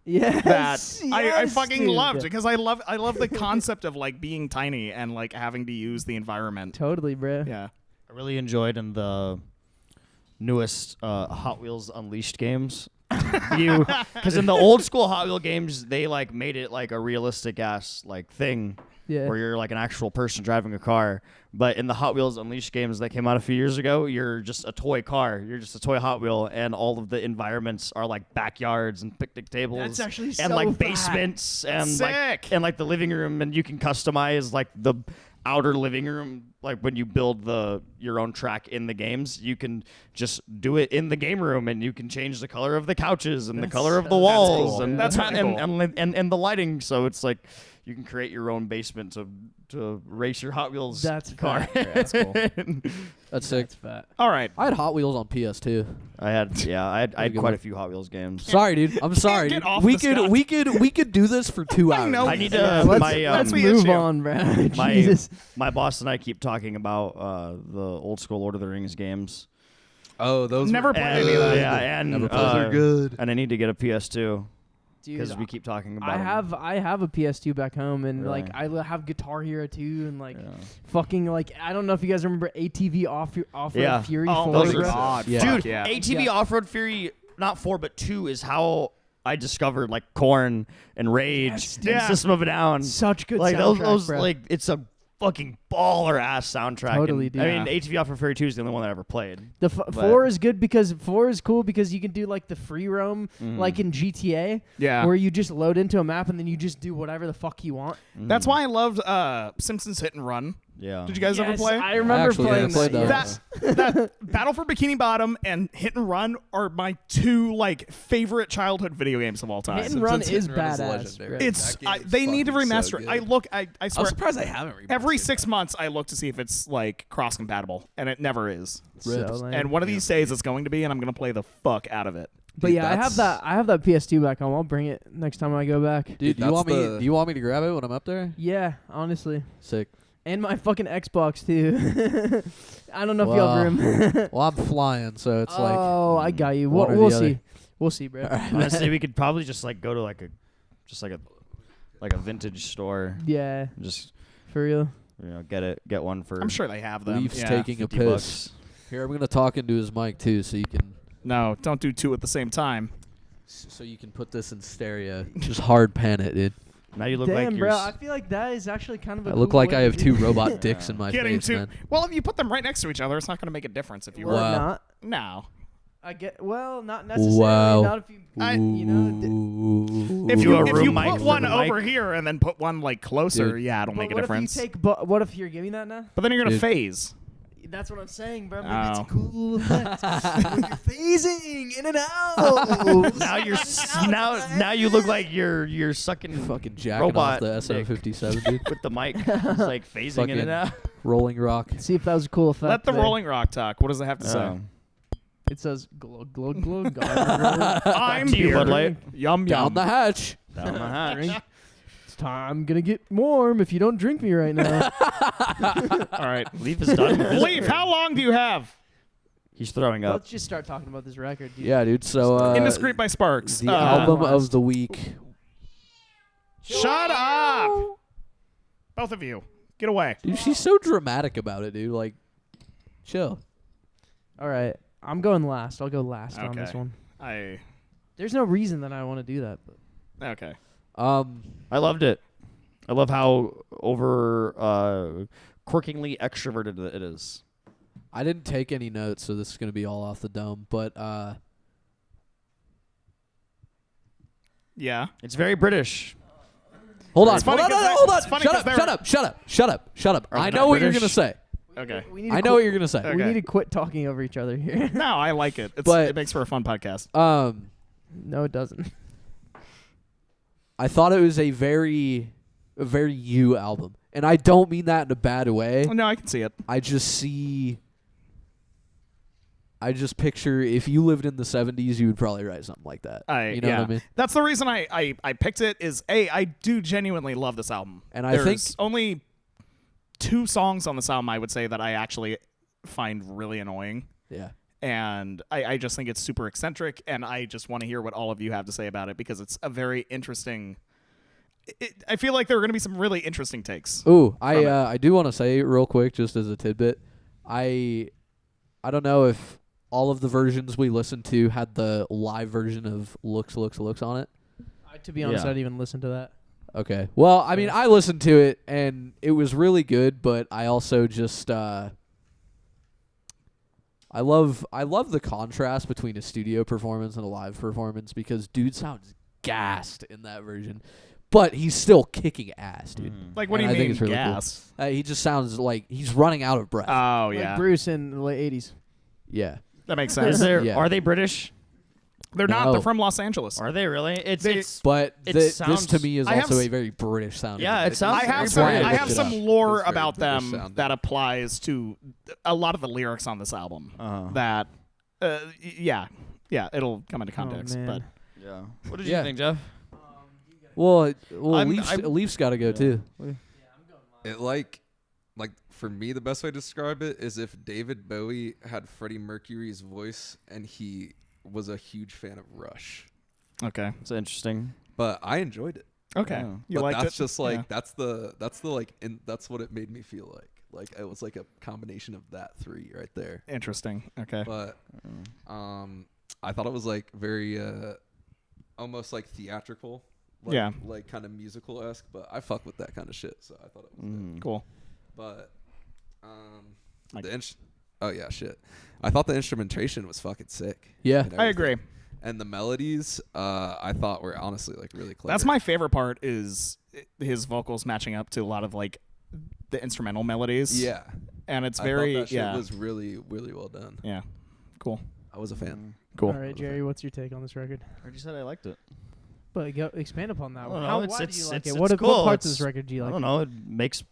Yes,
That I
yes,
fucking
dude.
loved because I love the concept of like being tiny and like having to use the environment.
Totally, bro.
Yeah.
I really enjoyed in the newest Hot Wheels Unleashed games. Because in the old school Hot Wheel games, they like made it like a realistic ass like thing
Yeah.
where you're like an actual person driving a car. But in the Hot Wheels Unleashed games that came out a few years ago, you're just a toy car. You're just a toy Hot Wheel, and all of the environments are like backyards and picnic tables.
That's actually
and
so
like
fat.
basements and
Sick.
like the living room, and you can customize like the outer living room. Like when you build your own track in the games, you can just do it in the game room, and you can change the color of the couches and the color of the walls
cool.
and
That's
the,
really cool.
and the lighting. So it's like you can create your own basement to race your Hot Wheels
That's
car.
fat. Yeah, that's cool.
That's sick.
That's fat.
All right.
I had Hot Wheels on PS2.
I had
a good
quite
one.
a few Hot Wheels games.
Sorry, dude. I'm sorry.
get
Dude.
off
We
the
could
stuff.
we could do this for 2 hours.
know.
I need
Yeah,
to
let's
the
move
issue.
on, bro.
my
Jesus.
my boss and I keep talking about the old school Lord of the Rings games.
Oh, those
Never
were
played
And,
any of that.
yeah, and
Never played.
Those are good.
And I need to get a PS2
Dude,
because we keep talking about.
I
'em.
have a PS2 back home, and
Really?
like have Guitar Hero 2, and like
Yeah.
fucking like I don't know if you guys remember ATV Off
Yeah.
Fury
Oh
4.
those
my
are
bro.
god.
Yeah.
Fuck
Dude,
yeah.
ATV
Yeah.
Off-Road Fury, not 4 but 2 is how I discovered like Korn and Rage
Yes,
and
yeah.
System of a Down.
Such good
Like
soundtrack,
those
bro.
like it's a fucking baller ass soundtrack.
Totally,
and,
dude.
I mean,
Yeah.
ATV Off-Road Fury 2 is the only one that I ever played.
The
but-
4 is good because 4 is cool because you can do like the free roam like in GTA
Yeah.
where you just load into a map and then you just do whatever the fuck you want.
That's why I loved Simpsons Hit and Run.
Yeah.
Did you guys ever
Yes,
play?
I remember
Actually,
playing
yeah, I played
that.
those.
yeah.
that Battle for Bikini Bottom and Hit and Run are my 2 like favorite childhood video games of all time.
Hit and Run
Simpsons
is
Hit and Run is
badass.
legendary.
bro.
It's
That game is
they need to
fucking so
remaster it.
good.
I
I'm
swear
surprised I haven't remastered
every
it.
6 months I look to see if it's like cross compatible, and it never is.
So lame.
And one of these days it's going to be, and I'm going to play the fuck out of it.
But
Dude,
yeah, I have
that's-
that PS2 back home. I'll bring it next time I go back.
Dude,
Dude,
do you want me?
that's
Do you want me to grab it when I'm up there?
Yeah, honestly.
Sick.
And my fucking Xbox too. I don't know if you
Wow.
have room.
Well, I'm flying, so it's like.
oh, I got you.
one or
We'll
the other.
see. We'll see, bro.
Honestly, we could probably just like go to like a vintage store.
Yeah,
Just
for real.
get one for
I'm sure they have them.
Leaf's
Yeah.
taking a
50
piss.
bucks.
Here, I'm gonna talk into his mic too, so you can
No, don't do 2 at the same time.
put this in stereo. Just hard pan it, dude.
Now you look
Damn,
like you're
bro. I feel like that is actually kind of a
I look
cool
like
way
I
to
have
do
2
it.
robot dicks in my
Getting
face,
to
man.
well, if you put them right next to each other, it's not going to make a difference if you
Or
were.
Wow.
not.
No.
I get not necessarily.
Wow.
Not if you. You know.
Ooh.
If
Do
you
a
if
room
you
mic
put
for
one
the mic.
over here and then put one like closer,
Dude.
yeah, it'll
But
make a
what
difference.
if you take? What if you're giving that now?
But then you're gonna
Dude.
phase.
That's what I'm saying, bro.
Oh.
It's a cool effect. When you're phasing in and out.
Now you're now you look like you're sucking
Fucking jacking
robot
off the SM57, dude.
with the mic. It's like phasing in and out.
Rolling Rock.
See if that was a cool effect.
Let the
there.
Rolling Rock talk. What does it have to say?
It says glug glug glug.
I'm
To you,
beer.
Bud Light.
Yum
Down
yum.
the hatch.
Down the hatch.
Drink. It's time gonna get warm if you don't drink me right now.
All right.
Leaf is done.
Leaf, how long do you have?
He's throwing up.
Let's just start talking about this record, dude.
Yeah, dude. So
Indiscreet by Sparks.
the album of the week.
Shut up! Both of you. Get away.
Dude, she's so dramatic about it, dude. Like, chill.
All right, I'm going last. I'll go last on this
Okay.
one.
I
There's no reason that I want to do that, but
okay.
I loved it. I love how over quirkingly extroverted it is.
I didn't take any notes, so this is gonna be all off the dome. But
Yeah.
It's very British.
hold on,
It's funny
hold on,
'cause they-
hold on.
it's funny
Shut
'cause
up,
they
shut
were-
up, shut up, shut up, shut up.
Are
I
they
know
not
what you're
British?
gonna say.
Okay.
we need to
I know
quit-
what you're gonna say.
Okay.
We need to quit talking over each other here.
No, I like it.
But-
It makes for a fun podcast.
No, it doesn't.
I thought it was a very you album, and I don't mean that in a bad way.
No, I can see it.
I just picture if you lived in the 70s, you would probably write something like that. You know
yeah.
what I mean?
That's the reason I picked it. Is I do genuinely love this album,
And I
There's
think-
only 2 songs on this album I would say that I actually find really annoying.
Yeah.
And I just think it's super eccentric, and I just want to hear what all of you have to say about it because it's a very interesting. I feel like there are going to be some really interesting takes.
Ooh,
from it.
I do want to say real quick, just as a tidbit, I don't know if all of the versions we listened to had the live version of Looks on it.
To be honest,
Yeah.
I didn't even listen to that.
Okay. Well, I mean, I listened to it and it was really good, but I also just I love the contrast between a studio performance and a live performance because dude sounds gassed in that version, but he's still kicking ass, dude.
Like, what do
And
you
I think
mean,
it's really cool.
gas?
He just sounds like he's running out of breath.
Oh,
Like
yeah.
Bruce in the late 80s.
Yeah.
That makes
Is
sense.
there?
Yeah.
Are they British?
They're not.
No.
They're from Los Angeles.
Are they really? It's
But
It
this
sounds-
to me is
I have
also
s-
a very British sounding.
Yeah, it sounds
I have
very
some.
British.
I have
Looked it
some
up.
lore
It's very
about
British
them
sounding.
that applies to a lot of the lyrics on this album.
Uh-huh.
That, yeah, it'll come into context.
man.
But
Yeah. What did
Yeah.
you think, Jeff?
Well,
I'm-
Leafs got to go too.
It like for me, the best way to describe it is if David Bowie had Freddie Mercury's voice and he was a huge fan of Rush.
okay,
It's interesting.
But I enjoyed it.
okay,
Yeah.
you
but
liked
that's
it.
just like
Yeah.
that's like that's what it made me feel like. Like it was like a combination of that 3 right there.
Interesting. Okay,
But I thought it was like very almost like theatrical. Like,
Yeah.
Like kind of musical esque, but I fuck with that kind of shit, so I thought it was good.
cool.
But
Like-
oh yeah, shit. I thought the instrumentation was fucking sick.
Yeah.
and
I
everything.
agree.
And the melodies, I thought were honestly like really clever.
That's my favorite part is his vocals matching up to a lot of like the instrumental melodies.
Yeah.
and it's
I
very
thought that shit
yeah,
was really really well done.
yeah, cool,
I was a fan.
cool.
All right, Jerry, what's your take on this record?
I already said I liked it.
But go expand upon that.
I don't know,
How,
it's-
why
it's-
do you like
it's-
it? What,
it's
what
cool.
parts of
It's-
this record do you like?
I don't know. It makes.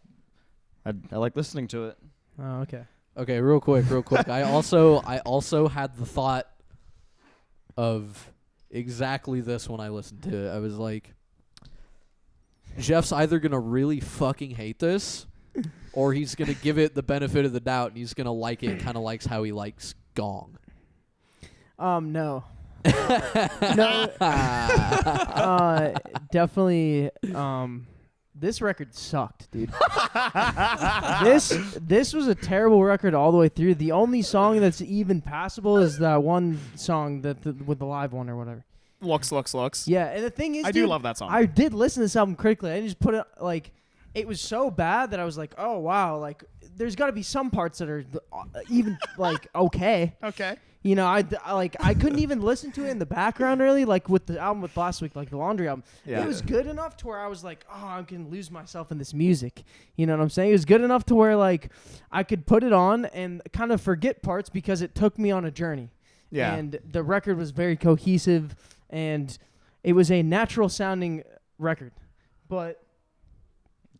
I like listening to it.
Oh, okay.
Okay, real quick. I also had the thought of exactly this when I listened to it. I was like, Jeff's either gonna really fucking hate this, or he's gonna give it the benefit of the doubt and he's gonna like it, kind of likes how he likes Gong.
No. No. Definitely. This record sucked, dude. This was a terrible record all the way through. The only song that's even passable is that one song with the live one or whatever.
Looks.
Yeah, and the thing is,
I
dude,
do love that song.
I did listen to this album critically. I didn't just put it like it was so bad that I was like, oh wow, like there's got to be some parts that are even like okay.
Okay.
You know, I couldn't even listen to it in the background really, like with the album with last week, like the Laundry album.
Yeah.
It was good enough to where I was like, oh, I can lose myself in this music. You know what I'm saying? It was good enough to where like I could put it on and kind of forget parts because it took me on a journey.
Yeah.
And the record was very cohesive and it was a natural sounding record. But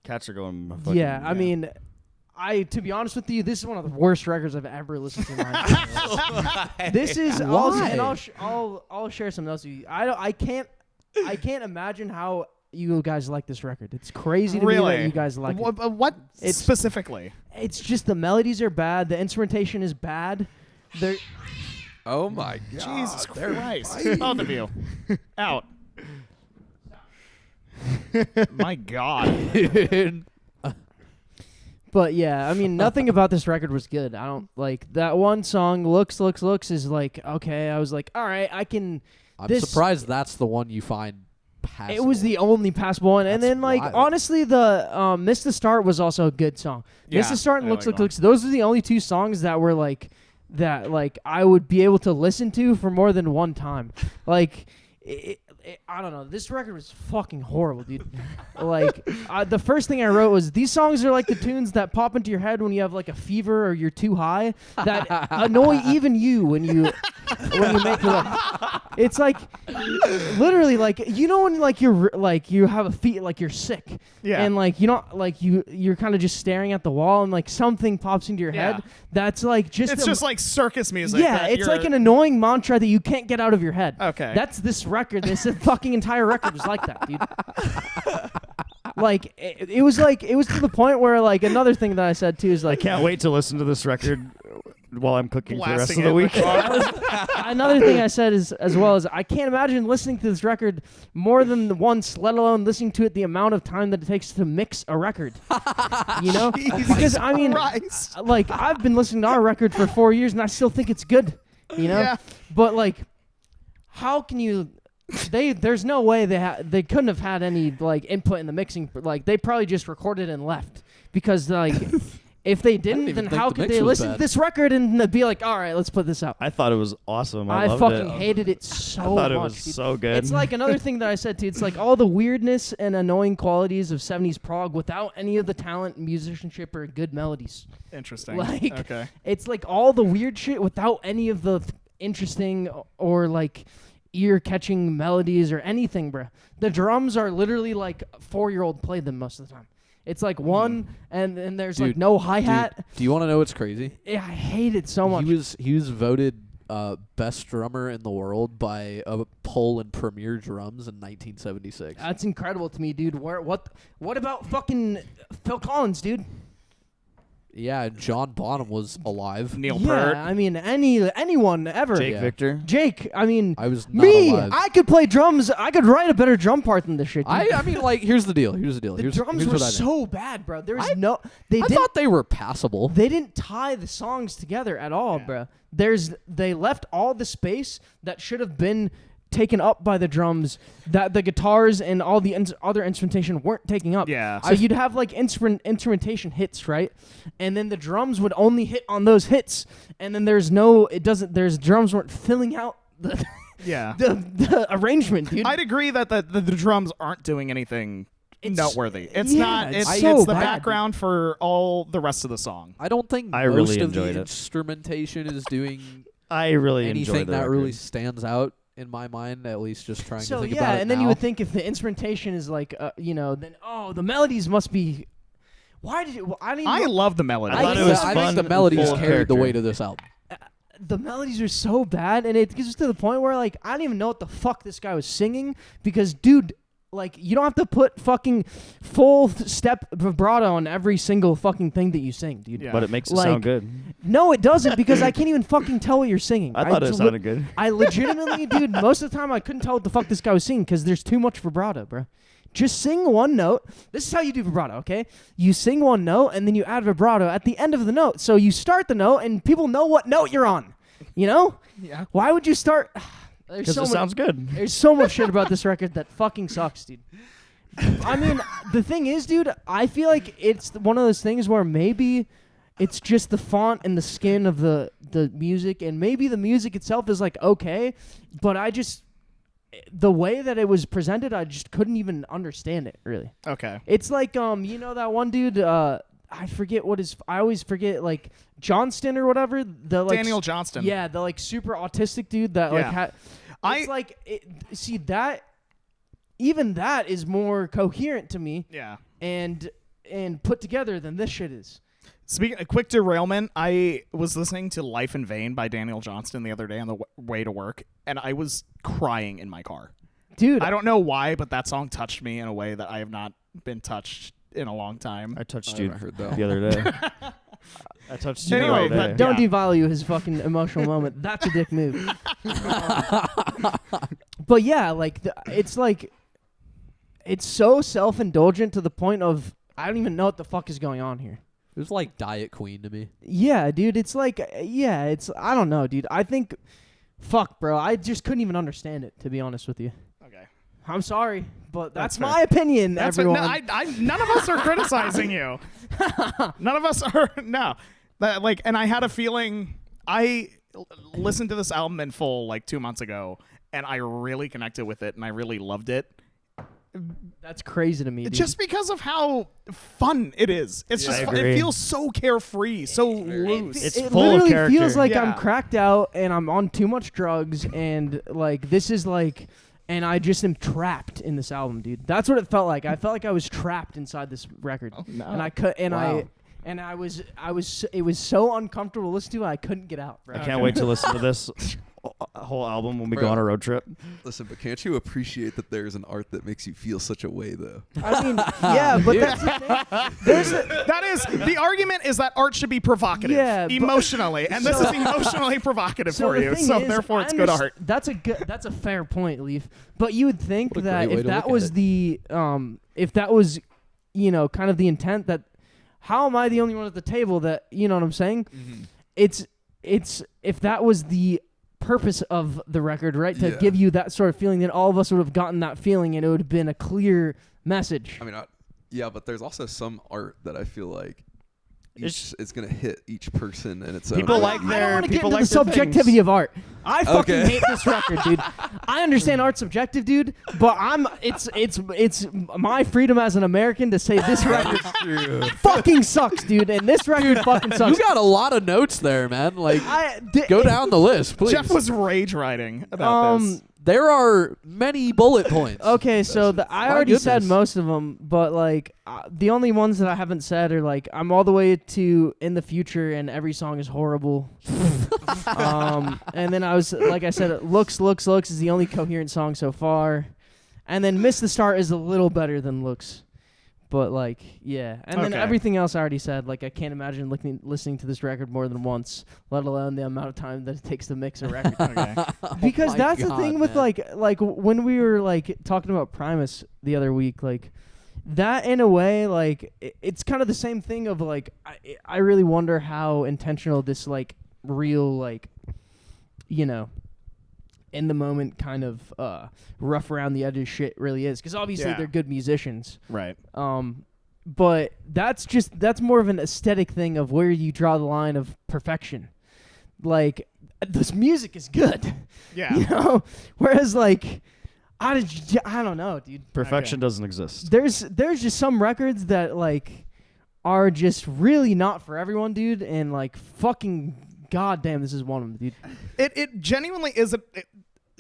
Cats are going.
yeah, I mean, to be honest with you, this is one of the worst records I've ever listened to in my life. This is I'll share some else with you. I can't imagine how you guys like this record. It's crazy to me that you guys like it.
What specifically?
It's just the melodies are bad, the instrumentation is bad. They're
Oh my god.
Jesus Christ. Both of you. Out. My God.
But yeah, I mean, nothing about this record was good. I don't like that one song. Looks is like okay. I was like, all right, I can.
I'm surprised that's the one you find passable.
It was the only passable one, and
That's
then like
wild.
honestly, the "Miss the Start" was also a good song. "Miss the Start" and
I
"Looks
like
Looks." Those are the only two songs that were like that. Like I would be able to listen to for more than one time. Like. I don't know. This record was fucking horrible, dude. Like, the first thing I wrote was, these songs are like the tunes that pop into your head when you have like a fever or you're too high that annoy even you when you make it. It's like, literally, like, you know when like you're like you have a like you're sick,
Yeah.
and like you don't like you're kind of just staring at the wall and like something pops into your head that's like just
It's just like circus music.
yeah, it's like an annoying mantra that you can't get out of your head.
Okay.
That's this record. This fucking entire record was like that, dude. Like, it was to the point where, like, another thing that I said, too, is
I
like...
can't wait to listen to this record while I'm cooking for the rest
Blasting
of the
it
week.
Another thing I said is, as well as, I can't imagine listening to this record more than once, let alone listening to it the amount of time that it takes to mix a record. You know? Because, I mean,
Christ.
like, I've been listening to our record for 4 years, and I still think it's good. You know?
Yeah.
But, like, how can you... There's no way they couldn't have had any like input in the mixing. Like they probably just recorded and left because like if they didn't,
even
then
think
how
the
could
mix
they
was
listen
bad.
to this record and be like, all right, let's put this out.
I thought it was awesome.
I
loved
fucking
it.
hated it so
I thought
much.
it was
dude.
so good.
It's like another thing that I said too. It's like all the weirdness and annoying qualities of 70s prog without any of the talent, musicianship, or good melodies.
Interesting.
Like
okay.
it's like all the weird shit without any of the interesting or like ear-catching melodies or anything, bruh. The drums are literally like 4-year-old played them most of the time. It's like one, and there's like
Dude,
no hi-hat.
Dude, do you want to know what's crazy?
Yeah, I hate it so much.
He was voted best drummer in the world by a poll in Premier Drums in 1976.
That's incredible to me, dude. What about fucking Phil Collins, dude?
Yeah, John Bonham was alive.
Neil
Yeah,
Peart.
I mean anyone ever.
Jake
Yeah.
Victor.
Jake, I mean
I was not
me.
alive.
I could play drums. I could write a better drum part than this shit. Dude.
I mean, like, here's the deal. Here's
the drums were
what I think.
so bad, bro. There's
I
they
I
didn't
thought they were passable.
They didn't tie the songs together at all, bruh. They left all the space that should have been taken up by the drums that the guitars and all the other instrumentation weren't taking up.
Yeah.
So you'd have like instrumentation hits, right? And then the drums would only hit on those hits. And then there's drums weren't filling out the
Yeah.
the arrangement, dude.
I'd agree that the drums aren't doing anything noteworthy. It's
yeah,
not.
it's
It's,
so
it's the
bad,
background for all the rest of the song.
I don't think
I
most
really
of the
enjoyed it.
instrumentation is doing
I really
anything
enjoyed the
that
record.
really stands out in my mind. At least just trying
So
to think
yeah,
about it
and then
now.
you would think if the instrumentation is like, then the melodies must be. Why did you? Well, I didn't.
I
even-
love the melody.
I thought it was
I
fun
think the
and
melodies
full of
carried the
character.
weight of this album.
The melodies are so bad, and it gets to the point where like I don't even know what the fuck this guy was singing because, dude, like you don't have to put fucking full step vibrato on every single fucking thing that you sing, dude.
Yeah.
But it makes it
Like,
sound good.
No, it doesn't because I can't even fucking tell what you're singing.
I thought it
just
sounded good.
I legitimately, dude, most of the time I couldn't tell what the fuck this guy was singing because there's too much vibrato, bro. Just sing one note. This is how you do vibrato, okay? You sing one note and then you add vibrato at the end of the note. So you start the note and people know what note you're on. You know?
Yeah.
Why would you start?
Because it sounds good.
There's so much shit about this record that fucking sucks, dude. I mean, the thing is, dude, I feel like it's one of those things where maybe it's just the font and the skin of the music, and maybe the music itself is like okay, but the way that it was presented, I just couldn't even understand it really.
Okay.
It's like you know that one dude, I forget I always forget, like Johnston or whatever, the like
Daniel Johnston.
Yeah, the like super autistic dude that like
Yeah.
it's like see that even that is more coherent to me
Yeah.
and put together than this shit is.
Speaking a quick derailment, I was listening to Life in Vain by Daniel Johnston the other day on the way to work, and I was crying in my car.
Dude,
I don't know why, but that song touched me in a way that I have not been touched in a long time.
I touched
I
you
haven't heard that.
the other day. I touched you
Anyway,
the other day.
don't
Yeah.
devalue his fucking emotional moment. That's a dick move. But yeah, like it's so self-indulgent to the point of I don't even know what the fuck is going on here.
It was like Diet Queen to me.
Yeah, dude, it's like it's I don't know, dude. I think fuck, bro. I just couldn't even understand it, to be honest with you.
Okay.
I'm sorry, but that's
That's
my
fair.
opinion,
That's
everyone.
none of us are criticizing you. None of us are. No. And I had a feeling. I listened to this album in full like 2 months ago, and I really connected with it, and I really loved it.
That's crazy to me, dude.
Just because of how fun it is. It's
Yeah,
just
I
fun. It
agree.
feels so carefree, so loose.
It's
it
full of
literally
character.
feels like I'm
Yeah.
cracked out and I'm on too much drugs and like this is like and I just am trapped in this album, dude. That's what it felt like. I felt like I was trapped inside this record.
no.
And I could and
Wow.
I was it was so uncomfortable to listen to, I couldn't get out, bro.
I can't wait to listen to this whole album when we go
Bro.
on a road trip.
Listen, but can't you appreciate that there's an art that makes you feel such a way, though?
I mean, yeah, but that's the thing. There's a,
That is the argument is that art should be provocative,
Yeah, but-
emotionally, and this
So-
is emotionally provocative
so
for
the
you.
thing
So
is,
therefore,
I
it's good
underst-
art.
That's a fair point, Leaf. But you would think
What a
that
great way
if
to
that
look at
was
it.
the if that was kind of the intent, that how am I the only one at the table that you know what I'm saying? It's if that was the purpose of the record, right, to
Yeah.
give you that sort of feeling, then all of us would have gotten that feeling, and it would have been a clear message.
I mean, yeah, but there's also some art that I feel like
It's-
it's gonna hit each person in its
People
own.
like
I
their-
don't want to get
people
into
like
the
their
subjectivity
things.
of art. I fucking
Okay.
hate this record, dude. I understand art's subjective, dude, but it's my freedom as an American to say this record fucking sucks, dude, and this record fucking sucks.
You got a lot of notes there, man. Like, go
it-
down the list, please.
Jeff was rage writing about this.
There are many bullet points.
Okay, so I
My
already said
goodness.
most of them, but like the only ones that I haven't said are like I'm all the way to In the Future, and every song is horrible. And then I was like I said, Looks is the only coherent song so far, and then Miss the Start is a little better than Looks, but like yeah, and then
Okay.
everything else I already said. Like I can't imagine listening to this record more than once, let alone the amount of time that it takes to mix a record.
Okay.
Because
my
that's the
God,
thing with
man.
like when we were like talking about Primus the other week, like that in a way, like it's kind of the same thing of like I really wonder how intentional this like real like in the moment kind of rough around the edges shit really is, because obviously
Yeah.
they're good musicians,
Right.
but that's more of an aesthetic thing of where you draw the line of perfection. Like this music is good.
Yeah.
You know, whereas like I don't know, dude.
Perfection
Okay.
doesn't exist.
There's just some records that like are just really not for everyone, dude, and like fucking goddamn, this is one of them, dude.
It genuinely is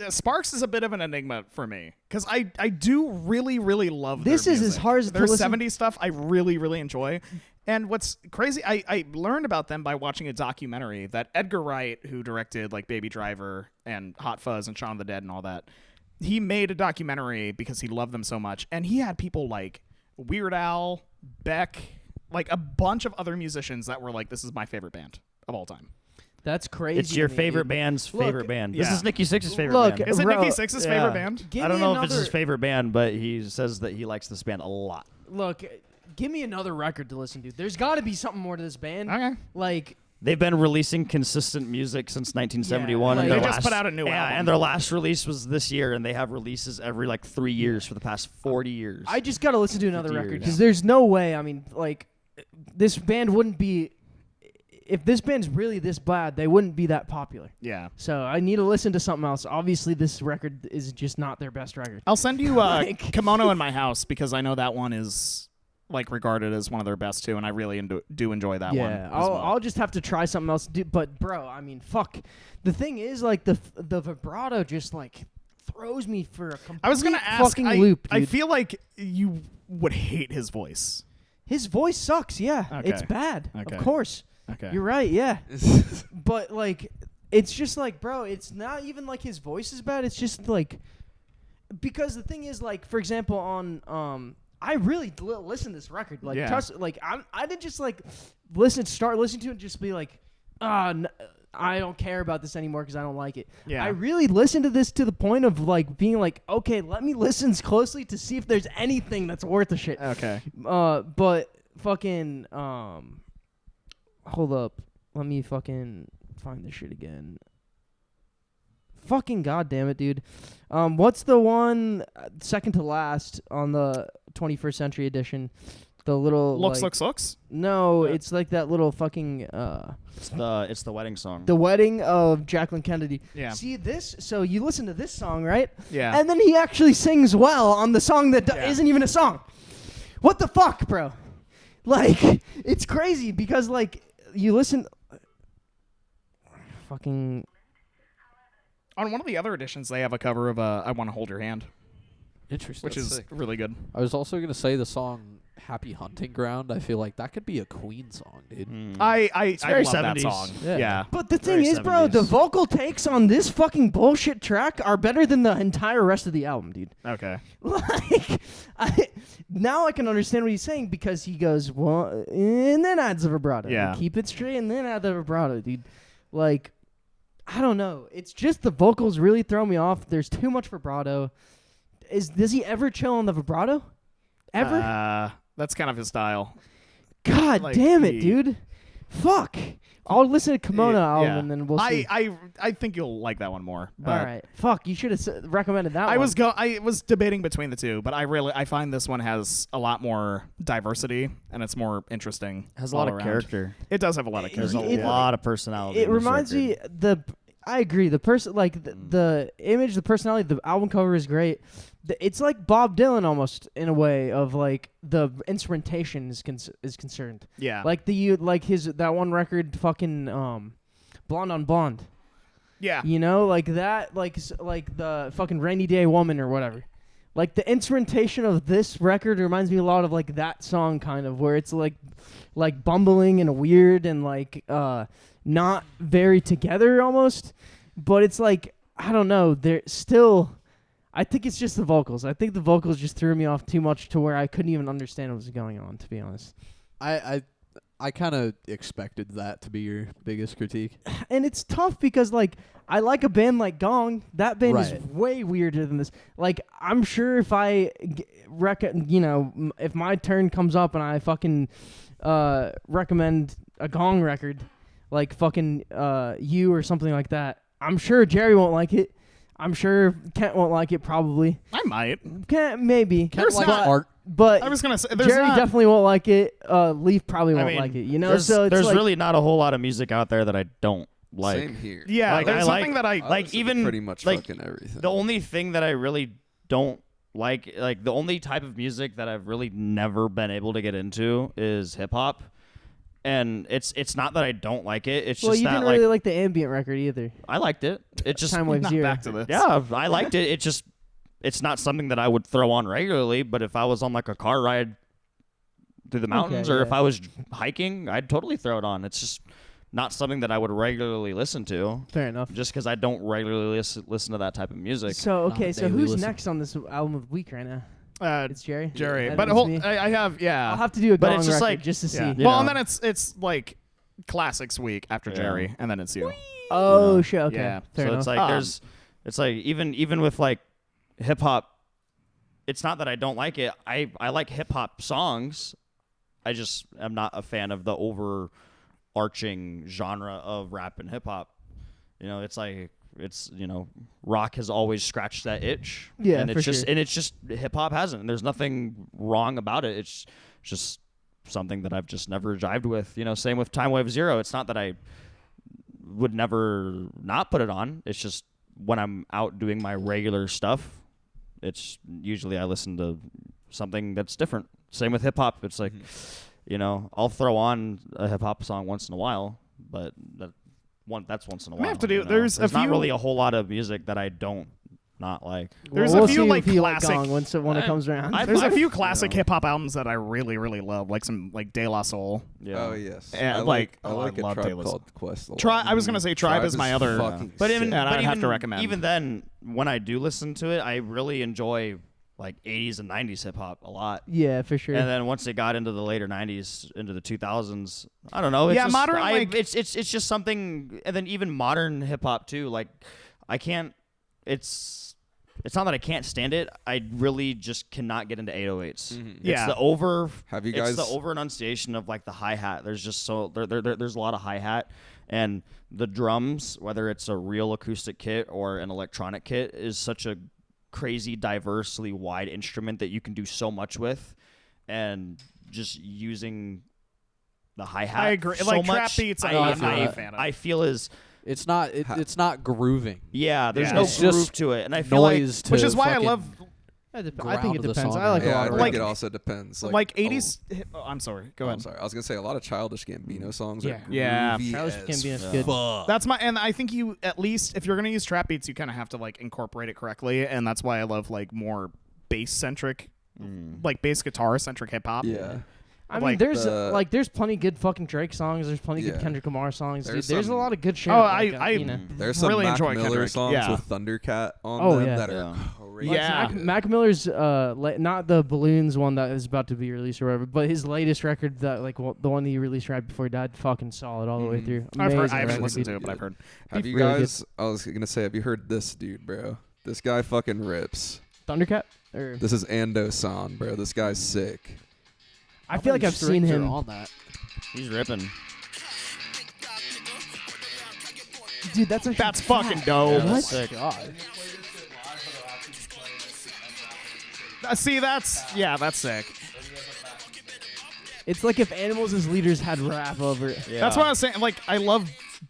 Sparks is a bit of an enigma for me, because I do really love
This
their
is as
music.
hard as to
their
listen-
70s stuff I really enjoy. And what's crazy, I learned about them by watching a documentary that Edgar Wright, who directed like Baby Driver and Hot Fuzz and Shaun of the Dead and all that, he made a documentary because he loved them so much, and he had people like Weird Al, Beck, like a bunch of other musicians that were like, this is my favorite band of all time.
That's crazy.
It's your
to me,
favorite
dude.
band's
Look,
favorite band. This
yeah.
is Nikki Sixx's favorite
Look,
band.
Is it
Bro,
Nikki Sixx's
Yeah.
favorite band?
Give
I don't
me
know if it's his
another-
favorite band, but he says that he likes this band a lot.
Look, give me another record to listen to. There's got to be something more to this band.
Okay.
Like
they've been releasing consistent music since 1971.
Yeah,
and
like-
their
They just
last,
put out a new album.
And their last release was this year, and they have releases every like 3 years for the past 40 years.
I just gotta listen to another
50
record
years.
because there's no way. I mean, like, this band wouldn't be. If this band's really this bad, they wouldn't be that popular.
Yeah.
So I need to listen to something else. Obviously, this record is just not their best record.
I'll send you
Like-
Kimono in My House because I know that one is like regarded as one of their best too, and I really do enjoy that one.
Yeah,
as
I'll,
well.
I'll just have to try something else. But bro, I mean, fuck. The thing is, like the vibrato just like throws me for a complete
I was gonna ask.
fucking loop.
I
Dude.
feel like you would hate his voice.
His voice sucks. Yeah,
Okay.
it's bad.
Okay.
Of course,
Okay.
you're right. Yeah, but like, it's just like, bro, it's not even like his voice is bad. It's just like, because the thing is, like, for example, on I really listen to this record. Like,
Yeah.
trust, like, I didn't just like start listening to it, and just be like, I don't care about this anymore because I don't like it.
Yeah.
I really listened to this to the point of like being like, okay, let me listen closely to see if there's anything that's worth a shit.
Okay.
But fucking hold up. Let me fucking find this shit again. Fucking goddamn it, dude. What's the one second to last on the 21st Century Edition? The little
Looks.
No, it's like that little fucking
It's the wedding song.
the wedding of Jacqueline Kennedy.
Yeah.
See this? So you listen to this song, right?
Yeah.
And then he actually sings well on the song that
Yeah.
isn't even a song. What the fuck, bro? Like, it's crazy because, like, you listen. Fucking.
On one of the other editions, they have a cover of "I Want to Hold Your Hand,"
Interesting.
which is really good.
I was also gonna say the song "Happy Hunting Ground." I feel like that could be a Queen song, dude.
I
very
love that
70s.
song.
Yeah.
Yeah.
But the
Very
thing is, bro, the
70s.
vocal takes on this fucking bullshit track are better than the entire rest of the album, dude.
Okay.
Like, now I can understand what he's saying because he goes, well, and then adds the vibrato.
Yeah.
Keep it straight and then add the vibrato, dude. Like, I don't know. It's just the vocals really throw me off. There's too much vibrato. Does he ever chill on the vibrato? Ever?
That's kind of his style.
God
like
damn it,
he-
dude. Fuck. I'll listen to Kimono album
Yeah.
and then we'll see.
I think you'll like that one more. But
All right. Fuck, you should have recommended that
I
one.
was debating between the two, but I find this one has a lot more diversity and it's more interesting.
has a lot
all
of
around.
character.
It does have a lot of
There's
character.
a
It-
lot of personality.
It
in this
reminds me
record.
I agree. The person, like the image, the personality, the album cover is great. It's like Bob Dylan almost in a way of like the instrumentation is concerned.
Yeah.
Like that one record, fucking Blonde on Blonde.
Yeah.
You know, like that, like the fucking Rainy Day Woman or whatever. Like the instrumentation of this record reminds me a lot of like that song kind of where it's like bumbling and weird and like not very together almost, but it's like I don't know. They're still. I think it's just the vocals. I think the vocals just threw me off too much to where I couldn't even understand what was going on. To be honest,
I kind of expected that to be your biggest critique.
and it's tough because like I like a band like Gong. That band is
Right.
way weirder than this. Like I'm sure if I if my turn comes up and I fucking recommend a Gong record, like fucking you or something like that, I'm sure Jerry won't like it. I'm sure Kent won't like it. Probably
I might.
Kent maybe.
There's
like
not-
art.
But
I was gonna say there's
Jerry
not,
definitely won't like it. Leaf probably won't
I mean,
like it. You know,
there's,
so it's
there's
like,
really not a whole lot of music out there that I don't like.
Same here.
Yeah.
Like,
there's
I
something
like-
that I
like,
listen to
even,
pretty much
like,
fucking everything.
The only thing that I really don't like the only type of music that I've really never been able to get into is hip hop. And it's not that I don't like it. It's
well,
just
you
that
didn't
like
really like the ambient record either.
I liked it. It just
Time Wave
not
Zero.
back to this.
yeah, I liked it. It just it's not something that I would throw on regularly. But if I was on like a car ride through the mountains, or if
yeah.
I was hiking, I'd totally throw it on. It's just not something that I would regularly listen to,
Fair enough.
just because I don't regularly listen to that type of music.
So
Not
okay,
a
so
daily
who's
listen.
next on this album of the week right now? It's Jerry.
Jerry.
That
But
is
hold,
me.
I have
I'll have to do a
But
Gong
it's just
record
like-
just to see.
yeah.
You
Well,
know.
and then it's like classics week after
Yeah.
Jerry, and then it's you.
Oh
Yeah.
shit. Okay.
Yeah.
Fair
So
enough.
it's like it's like even with like hip hop, it's not that I don't like it. I like hip hop songs. I just am not a fan of the arching genre of rap and hip hop. You know, it's like rock has always scratched that itch.
Yeah,
and it's
for
just
sure.
and it's just hip hop hasn't. And there's nothing wrong about it. It's just something that I've just never jived with. You know, same with Time Wave Zero. It's not that I would never not put it on. It's just when I'm out doing my regular stuff, it's usually I listen to something that's different. Same with hip hop. It's like, you know, I'll throw on a hip hop song once in a while, but that's once in a while.
have to do-
you know?
there's a
not
few-
really a whole lot of music that I don't not like.
There's
we'll
a few
see
like
if you
classic.
Gong when it comes around.
There's a few classic hip hop albums that I really, really love, like some like De La Soul.
Yeah.
Oh yes.
Yeah,
I
like-
I
oh,
like
I
a
love
Tribe
Taylor's-
called Quest a lot.
Tribe. I was gonna say Tribe is my other.
fucking
But even
sick.
Yeah,
but
I'd
even,
have to recommend.
even then, when I do listen to it, I really enjoy like 80s and 90s hip hop a lot.
Yeah, for sure.
And then once it got into the later 90s, into the 2000s, I don't know. It's
Yeah,
just,
modern, like-
it's just something. And then even modern hip hop too. Like I can't. It's not that I can't stand it. I really just cannot get into 808s.
Yeah.
It's the over.
Have you
It's
guys?
the over enunciation of like the hi hat. There's just there's a lot of hi hat, and the drums, whether it's a real acoustic kit or an electronic kit, is such a crazy, diversely wide instrument that you can do so much with, and just using the hi hat.
I agree.
So
Like, trap
much,
beats,
I'm not a
fan of.
I feel is
It's not grooving.
yeah. There's
Yeah.
no
It's
groove
just
to it, and I feel like
Noise to
which is why I
fucking-
love
I think
ground
it
the
depends.
song
I like
out.
a
Yeah,
lot
I
of
think
like-
it also depends.
like 80s. I'm sorry. Go
I'm
ahead.
sorry. I was gonna say a lot of Childish Gambino songs
Yeah.
are
Yeah.
groovy
Childish
as
Gambino's
Yeah.
good.
fuck.
That's my, and I think you, at least if you're gonna use trap beats, you kind of have to like incorporate it correctly, and that's why I love like more bass centric, like bass guitar centric hip hop.
Yeah.
I mean,
like
there's plenty good fucking Drake songs. There's plenty good
Yeah.
Kendrick Lamar songs.
There's
There's a
some-
lot of good shit.
Oh,
like,
I
you know.
There's some
really
Mac
enjoy
Miller
Kendrick.
songs
Yeah.
with Thundercat on
Oh,
them
yeah.
that
Yeah.
are crazy.
Yeah.
Mac Miller's not the Balloons one that is about to be released or whatever, but his latest record that like the one that he released right before he died, fucking solid all the way through.
I've heard.
Amazing
I haven't
record,
listened
dude.
to it, but I've heard.
Have you
really good.
guys? I was gonna say, have you heard this dude, bro? This guy fucking rips.
Thundercat. Or
This is Ando San, bro. This guy's sick.
I feel like I've seen him.
on that.
he's ripping.
Dude, that's actually
That's fucking dope.
Yeah,
What?
that's sick.
God.
See, that's sick.
It's like if Animals as Leaders had rap over it.
Yeah.
That's what I was saying. Like, I love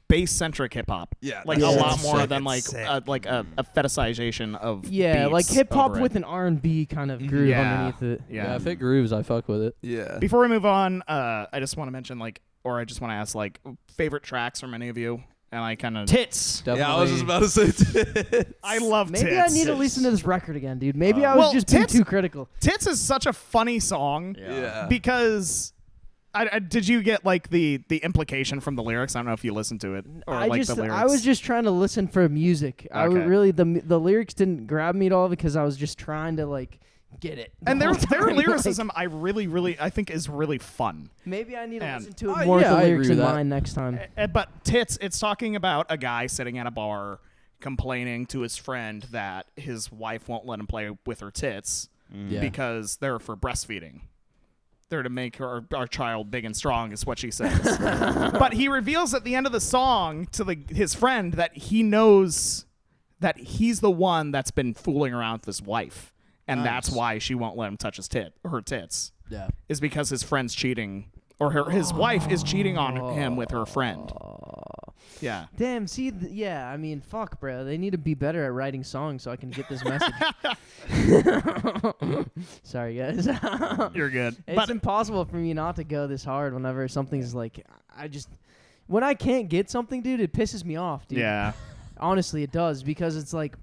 bass centric hip hop.
Yeah,
like
that's
a lot
sick.
more
Sick.
than
It's
like a fetishization of
Yeah,
beats
like hip hop
over it.
with an R&B kind of groove
Yeah.
underneath it.
Yeah.
if it grooves, I fuck with it.
Yeah.
Before we move on, I just want to mention I just want to ask favorite tracks from any of you, and I kind of
tits.
Definitely.
Yeah, I was just about to say.
I love
Maybe
Tits.
I need to listen to this record again, dude. Maybe I was
Well,
just being
Tits-
too critical.
Tits is such a funny song
Yeah.
because. Did you get like the implication from the lyrics? I don't know if you listened to it or
I
like
just
the lyrics.
I was just trying to listen for music. I
Okay.
really the lyrics didn't grab me at all because I was just trying to like get it.
and
the
their
whole
their
time,
lyricism
like,
I really I think is really fun.
maybe I need to
And-
listen to it
Oh,
more
yeah,
with
I
the
agree
lyrics
with
in
that.
mind next time.
But Tits, it's talking about a guy sitting at a bar complaining to his friend that his wife won't let him play with her tits
Yeah.
because they're for breastfeeding. They're to make our child big and strong, is what she says. But he reveals at the end of the song to his friend that he knows that he's the one that's been fooling around with his wife, and that's
Nice.
why she won't let him touch her tits.
Yeah.
Is because his friend's cheating, or his wife is cheating on him with her friend. Yeah.
Damn, see, yeah, I mean, fuck, bro. They need to be better at writing songs so I can get this message. Sorry, guys.
You're good.
It's
But
impossible for me not to go this hard whenever something's like, when I can't get something, dude, it pisses me off, dude.
yeah.
Honestly, it does, because it's like,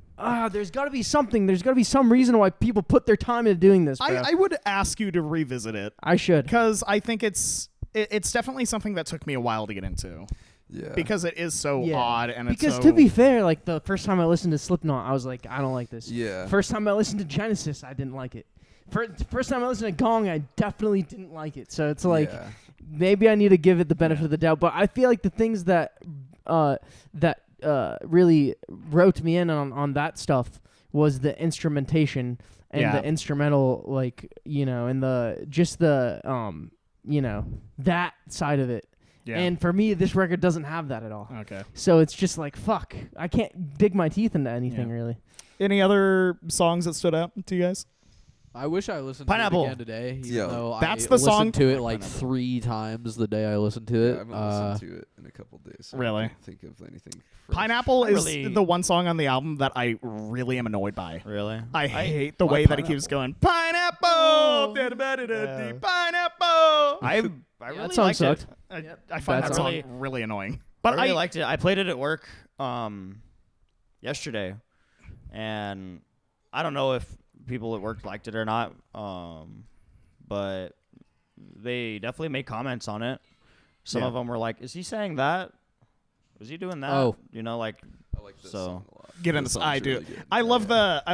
there's got to be something. There's got to be some reason why people put their time into doing this, bro.
I would ask you to revisit it
I should.
because I think it's definitely something that took me a while to get into
Yeah.
because it is so
Yeah.
odd and
Because
it's
to
so,
be fair, like the first time I listened to Slipknot, I was like, I don't like this.
Yeah.
First time I listened to Genesis, I didn't like it. First time I listened to Gong, I definitely didn't like it. So it's like,
Yeah.
maybe I need to give it the benefit of the doubt. But I feel like the things that really wrote me in on that stuff was the instrumentation and
Yeah.
the instrumental, like, and the just the that side of it.
Yeah.
And for me, this record doesn't have that at all.
Okay.
So it's just like, fuck. I can't dig my teeth into anything,
Yeah.
really.
Any other songs that stood out to you guys?
I wish I listened
Pineapple.
to it again today. Even
Yeah.
though
That's
I
the song-
listened to it like
Pineapple.
3 times the day I listened to
Yeah,
it.
I haven't listened to it in a couple days. So
Really?
I can't think of anything. Fresh.
Pineapple is
Really-
the one song on the album that I really am annoyed by.
Really?
I hate the
why
way that he
Pineapple?
keeps going, pineapple,
Yeah.
pineapple.
I
that
really
song
liked
sucked.
it.
I find
Bad
that
song.
song really annoying.
But
But
I really liked it. I played it at work yesterday, and I don't know if people at work liked it or not, but they definitely made comments on it. Some
Yeah.
of them were like, "Is he saying that? Was he doing that?"
Oh.
You know, like
I like this
So-
song a lot.
Get into
This
this.
song's
I do.
really good.
I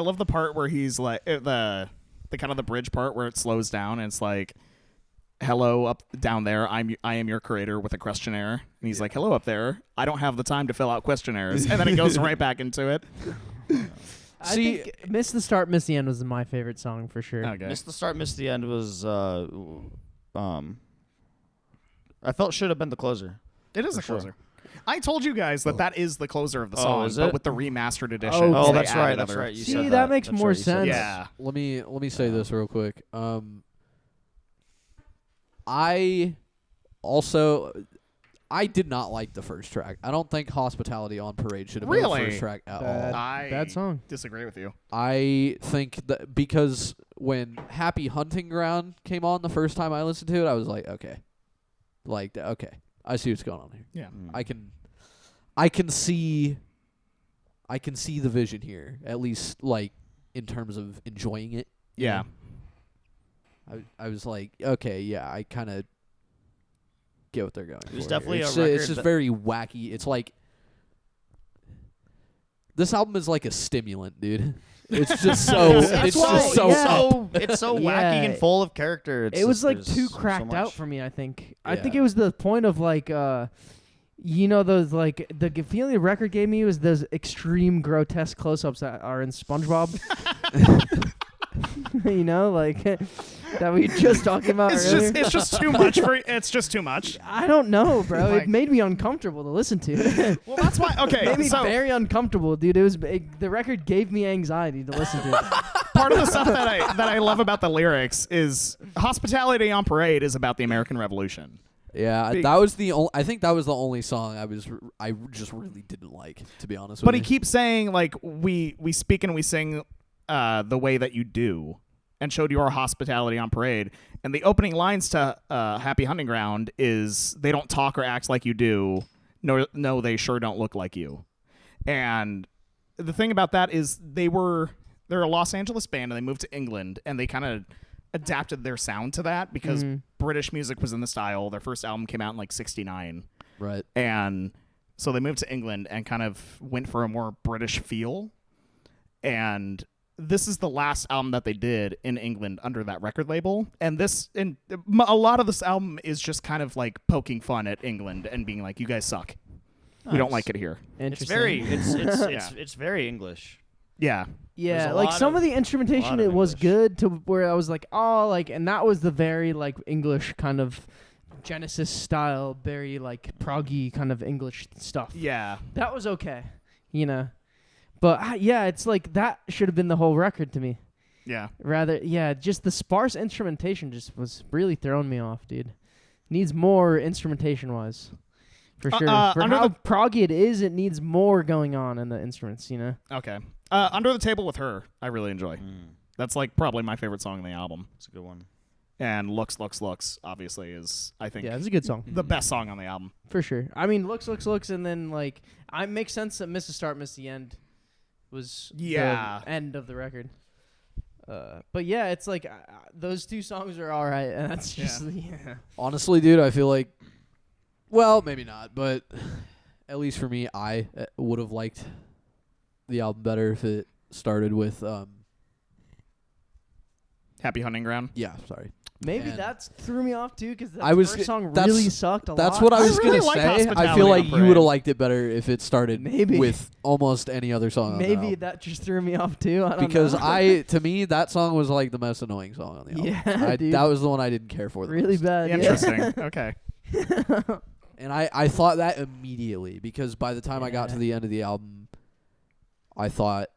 love the part where he's like the kind of the bridge part where it slows down and it's like, "Hello up down there. I am your creator with a questionnaire." And he's like, "Hello up there. I don't have the time to fill out questionnaires." And then it goes right back into it.
I
See-
think Miss the Start, Miss the End was my favorite song for sure.
Okay.
"Miss the Start, Miss the End" was I felt should have been the closer.
It is
For
a
sure.
closer. I told you guys that is the closer of the song,
is
but
it?
with the remastered edition.
Oh,
Oh,
they
that's
added
right. That's
other-
right. You
See,
said
that makes
That's
more
right, you said
sense.
that.
Yeah.
Let me say this real quick. I did not like the first track. I don't think Hospitality on Parade should have been
Really?
the first track at
Bad.
all.
I
Bad song.
disagree with you.
I think that because when Happy Hunting Ground came on the first time I listened to it, I was like, okay, I see what's going on here.
Yeah.
Mm.
I can see the vision here, at least like in terms of enjoying it. you
Yeah.
know? I was like, okay, yeah, I kind of get what they're going for.
was
here.
definitely a
it's
record
it's just
that-
very wacky. It's like this album is like a stimulant, dude. It's just so it's
why-
just so
yeah.
up.
It's so
Yeah.
wacky and full of character. It's
It was
just-
like
there's
too
so
cracked out
much.
for me, I think. I think
Yeah.
it was the point of like those like the feeling the record gave me was those extreme grotesque close-ups that are in SpongeBob. Like that we were just talking about earlier.
It's just too much for it's just too much.
I don't know, bro.
Like-
It made me uncomfortable to listen to.
Well, that's why. Okay,
Made me
so
very uncomfortable, dude. The record gave me anxiety to listen to.
part of the stuff that I love about the lyrics is Hospitality on Parade is about the American Revolution.
Yeah,
Big-
that was the only. I think that was the only song I just really didn't like, to be honest with
But
you.
he keeps saying like we speak and we sing the way that you do, and showed your hospitality on parade. And the opening lines to Happy Hunting Ground is they don't talk or act like you do. No, they sure don't look like you. And the thing about that is they're a Los Angeles band and they moved to England and they kind of adapted their sound to that because British music was in the style. Their first album came out in like 1969.
right.
And so they moved to England and kind of went for a more British feel. And this is the last album that they did in England under that record label. And a lot of this album is just kind of like poking fun at England and being like, you guys suck. We don't like it here.
It's
Interesting.
very it's
Yeah.
it's very English.
Yeah.
Yeah,
There's a
like
lot
some of
of-
the instrumentation,
lot of
it was
English.
good to where I was like, oh, like, and that was the very like English kind of Genesis style, very like proggy kind of English stuff.
Yeah.
That was okay, But yeah, it's like that should have been the whole record to me.
Yeah.
Rather, yeah, just the sparse instrumentation just was really throwing me off, dude. Needs more instrumentation wise, for sure. For
under
how
the-
proggy it is, it needs more going on in the instruments,
Okay. Under the Table with Her, I really enjoy. That's like probably my favorite song on the album.
It's a good one.
And Looks, obviously is, I think,
Yeah, it's a good song.
the best song on the album.
For sure. I mean, looks, and then like, I makes sense that Miss the Start, Miss the End was
Yeah.
the end of the record. But yeah, it's like those two songs are all right, and that's just yeah.
Honestly, dude, I feel like, well, maybe not, but at least for me, I would have liked the album better if it started with,
Happy Hunting Ground.
yeah, sorry.
Maybe
And
that threw me off too, because
I was
first
g-
song
that's-
really sucked a lot.
That's what I
I
was
really
gonna
like
say. I
Hospitality
feel
on
like you
Parade.
would have liked it better if it started
Maybe.
with almost any other song. on the
Maybe
album.
that just threw me off too. I don't
because
know.
to me, that song was like the most annoying song on the album.
Yeah, dude.
That was the one I didn't care for the
really
most.
bad.
Interesting. Okay.
And I thought that immediately because by the time I got to the end of the album, I thought,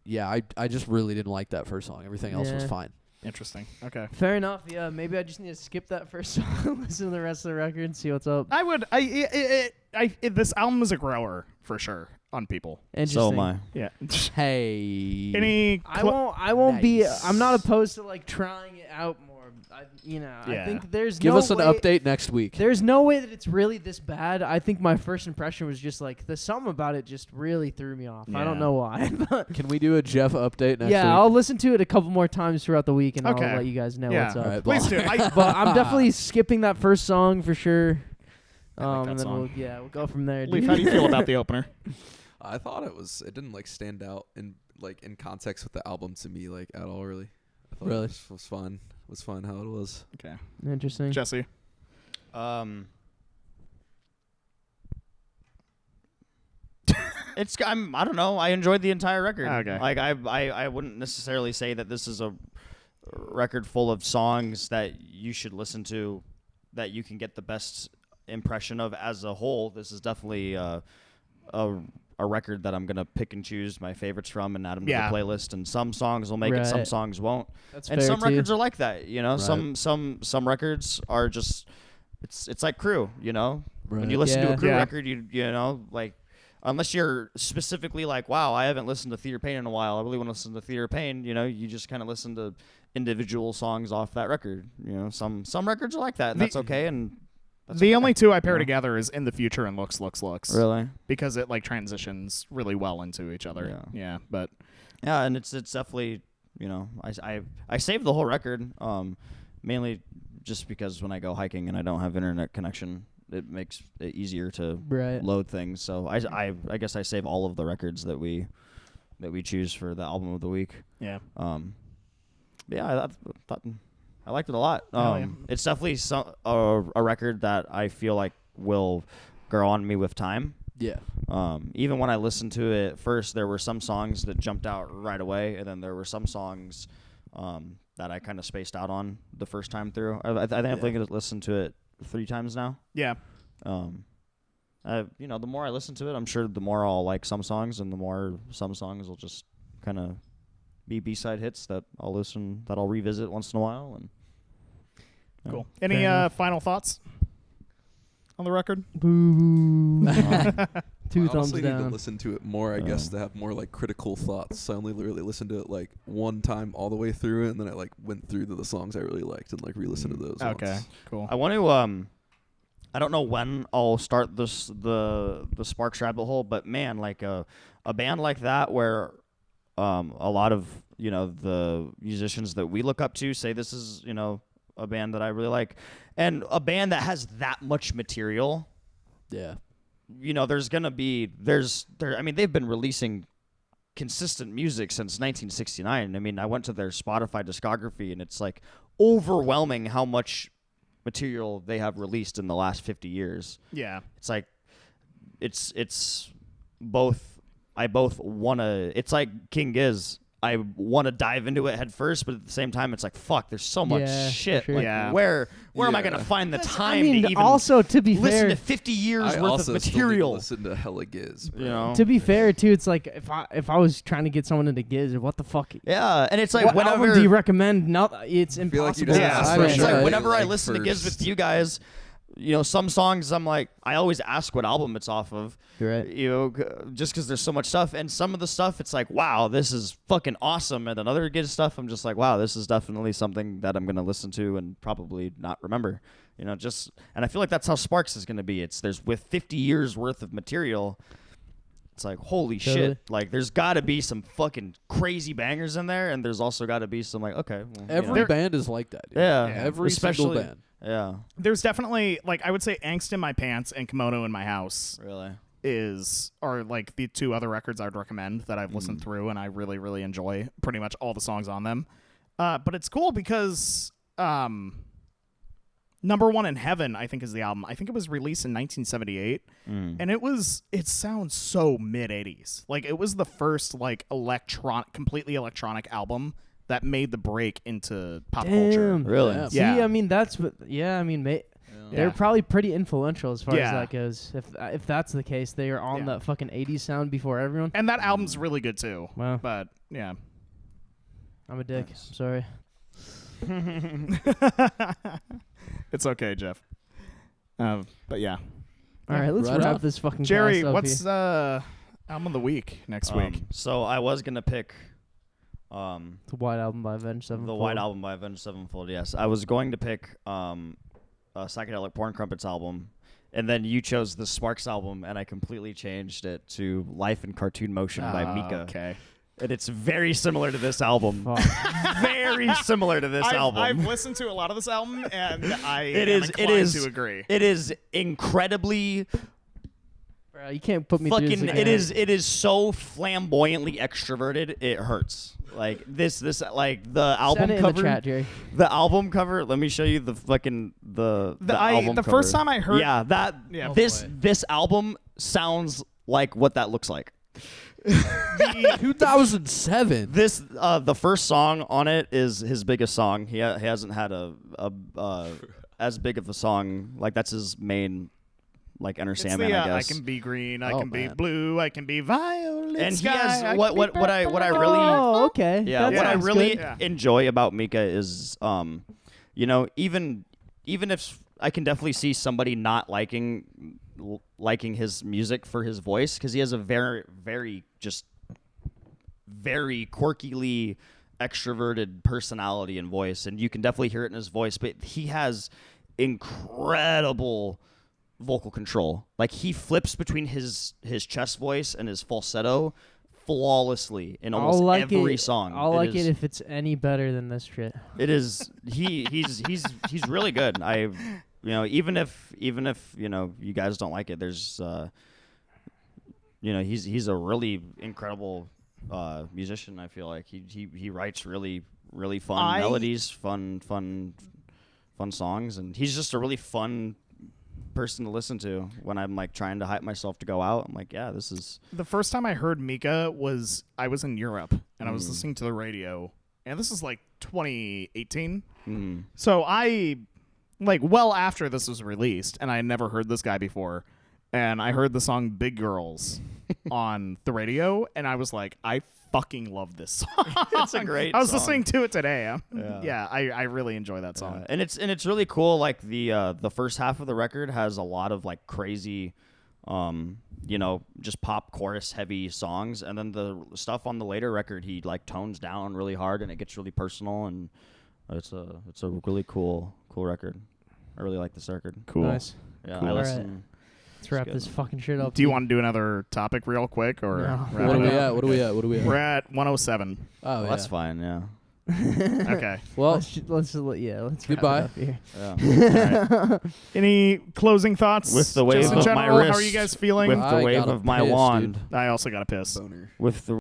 I just really didn't like that first song. Everything else was fine.
Interesting. Okay.
Fair enough. Yeah, maybe I just need to skip that first song, listen to the rest of the record, and see what's up.
I would. This album is a grower for sure on people.
So am I.
Yeah.
Hey.
Any?
I won't be.
Nice.
I'm not opposed to like trying it out more. I
Yeah.
think there's
Give
no
us an
way,
update next week.
There's no way that it's really this bad. I think my first impression was just like the something about it just really threw me off. I don't
Yeah.
know why. But
Can we do a Jeff update next week?
I'll listen to it a couple more times throughout the week, and
Okay.
I'll let you guys know
Yeah.
what's up.
All right,
Please do.
But I'm definitely skipping that first song for sure.
I like that
And then
song.
we'll go from there.
Leaf,
dude.
how do you feel about the opener?
I thought it didn't like stand out in context with the album to me like at all really. I thought
Really?
it was fun. It was fun how it was.
Okay.
Interesting.
Jesse.
I don't know. I enjoyed the entire record.
Okay.
Like I wouldn't necessarily say that this is a record full of songs that you should listen to, that you can get the best impression of as a whole. This is definitely a record that I'm gonna pick and choose my favorites from and add them to the playlist. And some songs will make it, some
Right.
songs won't.
That's
And
fair
some
too.
records are like that, you know.
Right.
Some records are just it's like Crew, you know. When
Right.
you listen to
Yeah.
a Crew
Yeah.
record, you know, like, unless you're specifically like, wow, I haven't listened to Theater Pain in a while, I really want to listen to Theater Pain, you know, you just kind of listen to individual songs off that record. You know, some records are like that, and that's okay. And that's
The
okay.
only two I pair
Yeah.
together is In the Future and Looks.
Really?
Because it like transitions really well into each other. Yeah. But
Yeah, and it's definitely, you know, I saved the whole record, mainly just because when I go hiking and I don't have internet connection, it makes it easier to
Right.
load things. So I guess I save all of the records that we choose for the album of the week.
yeah.
Yeah, I thought I liked it a lot.
Oh, yeah.
It's definitely a record that I feel like will grow on me with time.
Yeah.
Even when I listened to it first, there were some songs that jumped out right away, and then there were some songs that I kind of spaced out on the first time through. I think I've listened to it 3 times now.
Yeah.
You know, the more I listen to it, I'm sure the more I'll like some songs, and the more some songs will just kind of be B-side hits that I'll revisit once in a while. And
Cool.
Fair
Any
enough.
final thoughts on the record?
Boo. Two
I
thumbs
honestly need to
down.
listen to it more, I guess, to have more like critical thoughts. I only really listened to it like one time all the way through it, and then I like went through the songs I really liked and like re-listened to those.
Okay.
once.
Cool.
I want to I don't know when I'll start the Sparks rabbit hole, but man, like a band like that where a lot of, you know, the musicians that we look up to say this is, you know, a band that I really like, and a band that has that much material.
Yeah.
You know, I mean, they've been releasing consistent music since 1969. I mean, I went to their Spotify discography, and it's like overwhelming how much material they have released in the last 50 years.
Yeah.
It's like it's both. I both want to. It's like King Giz. I want to dive into it head first, but at the same time, it's like, fuck, there's so much
Yeah, for
shit.
sure.
Like,
Yeah.
where am I
Yeah.
gonna find the time
I mean,
to even
also to be
listen
fair,
to 50 years
I
worth
also
of
still need to
material?
listen to hella Giz.
You know.
to be fair too, it's like if I was trying to get someone into Giz, what the fuck?
Yeah, and it's like
What
whenever
album do you recommend? No, it's
I feel like you
impossible.
just
Yeah,
asked
for
for
it's
sure.
like
shit
whenever I
like
listen to Giz
first.
with you guys, you know, some songs I'm like, I always ask what album it's off of.
Right.
You know, just because there's so much stuff, and some of the stuff it's like, wow, this is fucking awesome, and then other Giz stuff I'm just like, wow, this is definitely something that I'm gonna listen to and probably not remember. You know, and I feel like that's how Sparks is gonna be. There's with 50 years worth of material. It's like, holy
Totally.
shit. Like, there's got to be some fucking crazy bangers in there, and there's also got to be some, like, okay. Well, you
Every
know.
band is like that. Dude.
Yeah.
Every single
Especially-
band.
Yeah.
There's definitely like I would say Angst in My Pants and Kimono in My House
Really.
are like the two other records I'd recommend that I've listened through and I really, really enjoy pretty much all the songs on them. But it's cool because Number One in Heaven, I think, is the album. I think it was released in 1978. And it sounds so mid-80s. Like it was the first like completely electronic album that made the break into pop culture.
Damn.
Really?
Yeah.
See,
Yeah.
I mean that's what. Yeah, I mean, They're probably pretty influential as far as
Yeah.
that goes. If that's the case, they are on that fucking 80s sound before everyone.
And that album's really good too.
Wow.
But yeah.
I'm a dick.
Nice.
I'm sorry.
It's okay, Jeff. But yeah.
All right, let's
Right
wrap
on.
this fucking
Jerry,
cast up
what's
here.
album of the week next week?
So I was gonna pick
The White Album by Avenged Sevenfold.
the White Album by Avenged Sevenfold. Yes, I was going to pick a Psychedelic Porn Crumpets album, and then you chose the Sparks album, and I completely changed it to Life in Cartoon Motion by Mika.
Okay.
And it's very similar to this album.
Fuck.
Very similar to this album.
I've listened to a lot of this album, and I
It
am
is- it
inclined
is-
to agree.
It is incredibly
Bro, you can't put me through
fucking.
this
It is so flamboyantly extroverted. It hurts. Like this like the album
Send it
cover.
in the chat, Jerry.
The album cover. Let me show you the fucking the album
the
cover.
first time I heard
Yeah, that
Yeah. Oh,
this
boy.
this album sounds like what that looks like.
2007.
This the first song on it is his biggest song. He hasn't had a as big of a song. Like that's his main like Enter
it's
Sandman,
the,
I
I
guess.
can be green, I
Oh,
can be
man.
blue, I can be violet.
And he
sky,
has
I
what
can be
I really
Oh, okay.
yeah,
That
what I
sounds
really
good.
Yeah.
enjoy about Mika is you know, even if I can definitely see somebody not liking his music for his voice, because he has a very quirkily extroverted personality and voice, and you can definitely hear it in his voice, but he has incredible vocal control. Like he flips between his chest voice and his falsetto flawlessly in almost
I'll like
every
it.
song.
I'll like
is-
it if it's any better than this shit.
It is he's really good. Even if you know you guys don't like it, there's he's a really incredible musician. I feel like he writes really fun melodies, fun songs, and he's just a really fun person to listen to when I'm like trying to hype myself to go out. I'm like, yeah, this is
The first time I heard Mika was I was in Europe and I was listening to the radio, and this is like 2018. So I like well after this was released, and I had never heard this guy before, and I heard the song Big Girls on the radio, and I was like, I fucking love this song.
It's a great
I was
song.
listening to it today.
Yeah.
I really enjoy that song.
and it's really cool. Like the first half of the record has a lot of like crazy, just pop chorus heavy songs, and then the stuff on the later record he like tones down really hard, and it gets really personal, and it's a really cool record. I really like this record.
Cool.
Nice.
Yeah,
Cool.
I
All right.
listen.
Let's wrap
good.
this fucking shit up.
Do you want to do another topic real quick, or
No.
wrap
What are
it
we
up?
at? What are we at?
We're at 107.
Oh,
Well,
yeah.
that's fine. Yeah.
Okay.
Well,
let's wrap
goodbye.
it up here.
Yeah.
Any closing thoughts?
With the wave
Just in
of my
general,
wrist.
how are you guys feeling?
With the
I
wave
gotta
of my
piss,
wand.
dude.
I also got a piss.
Boner.
With the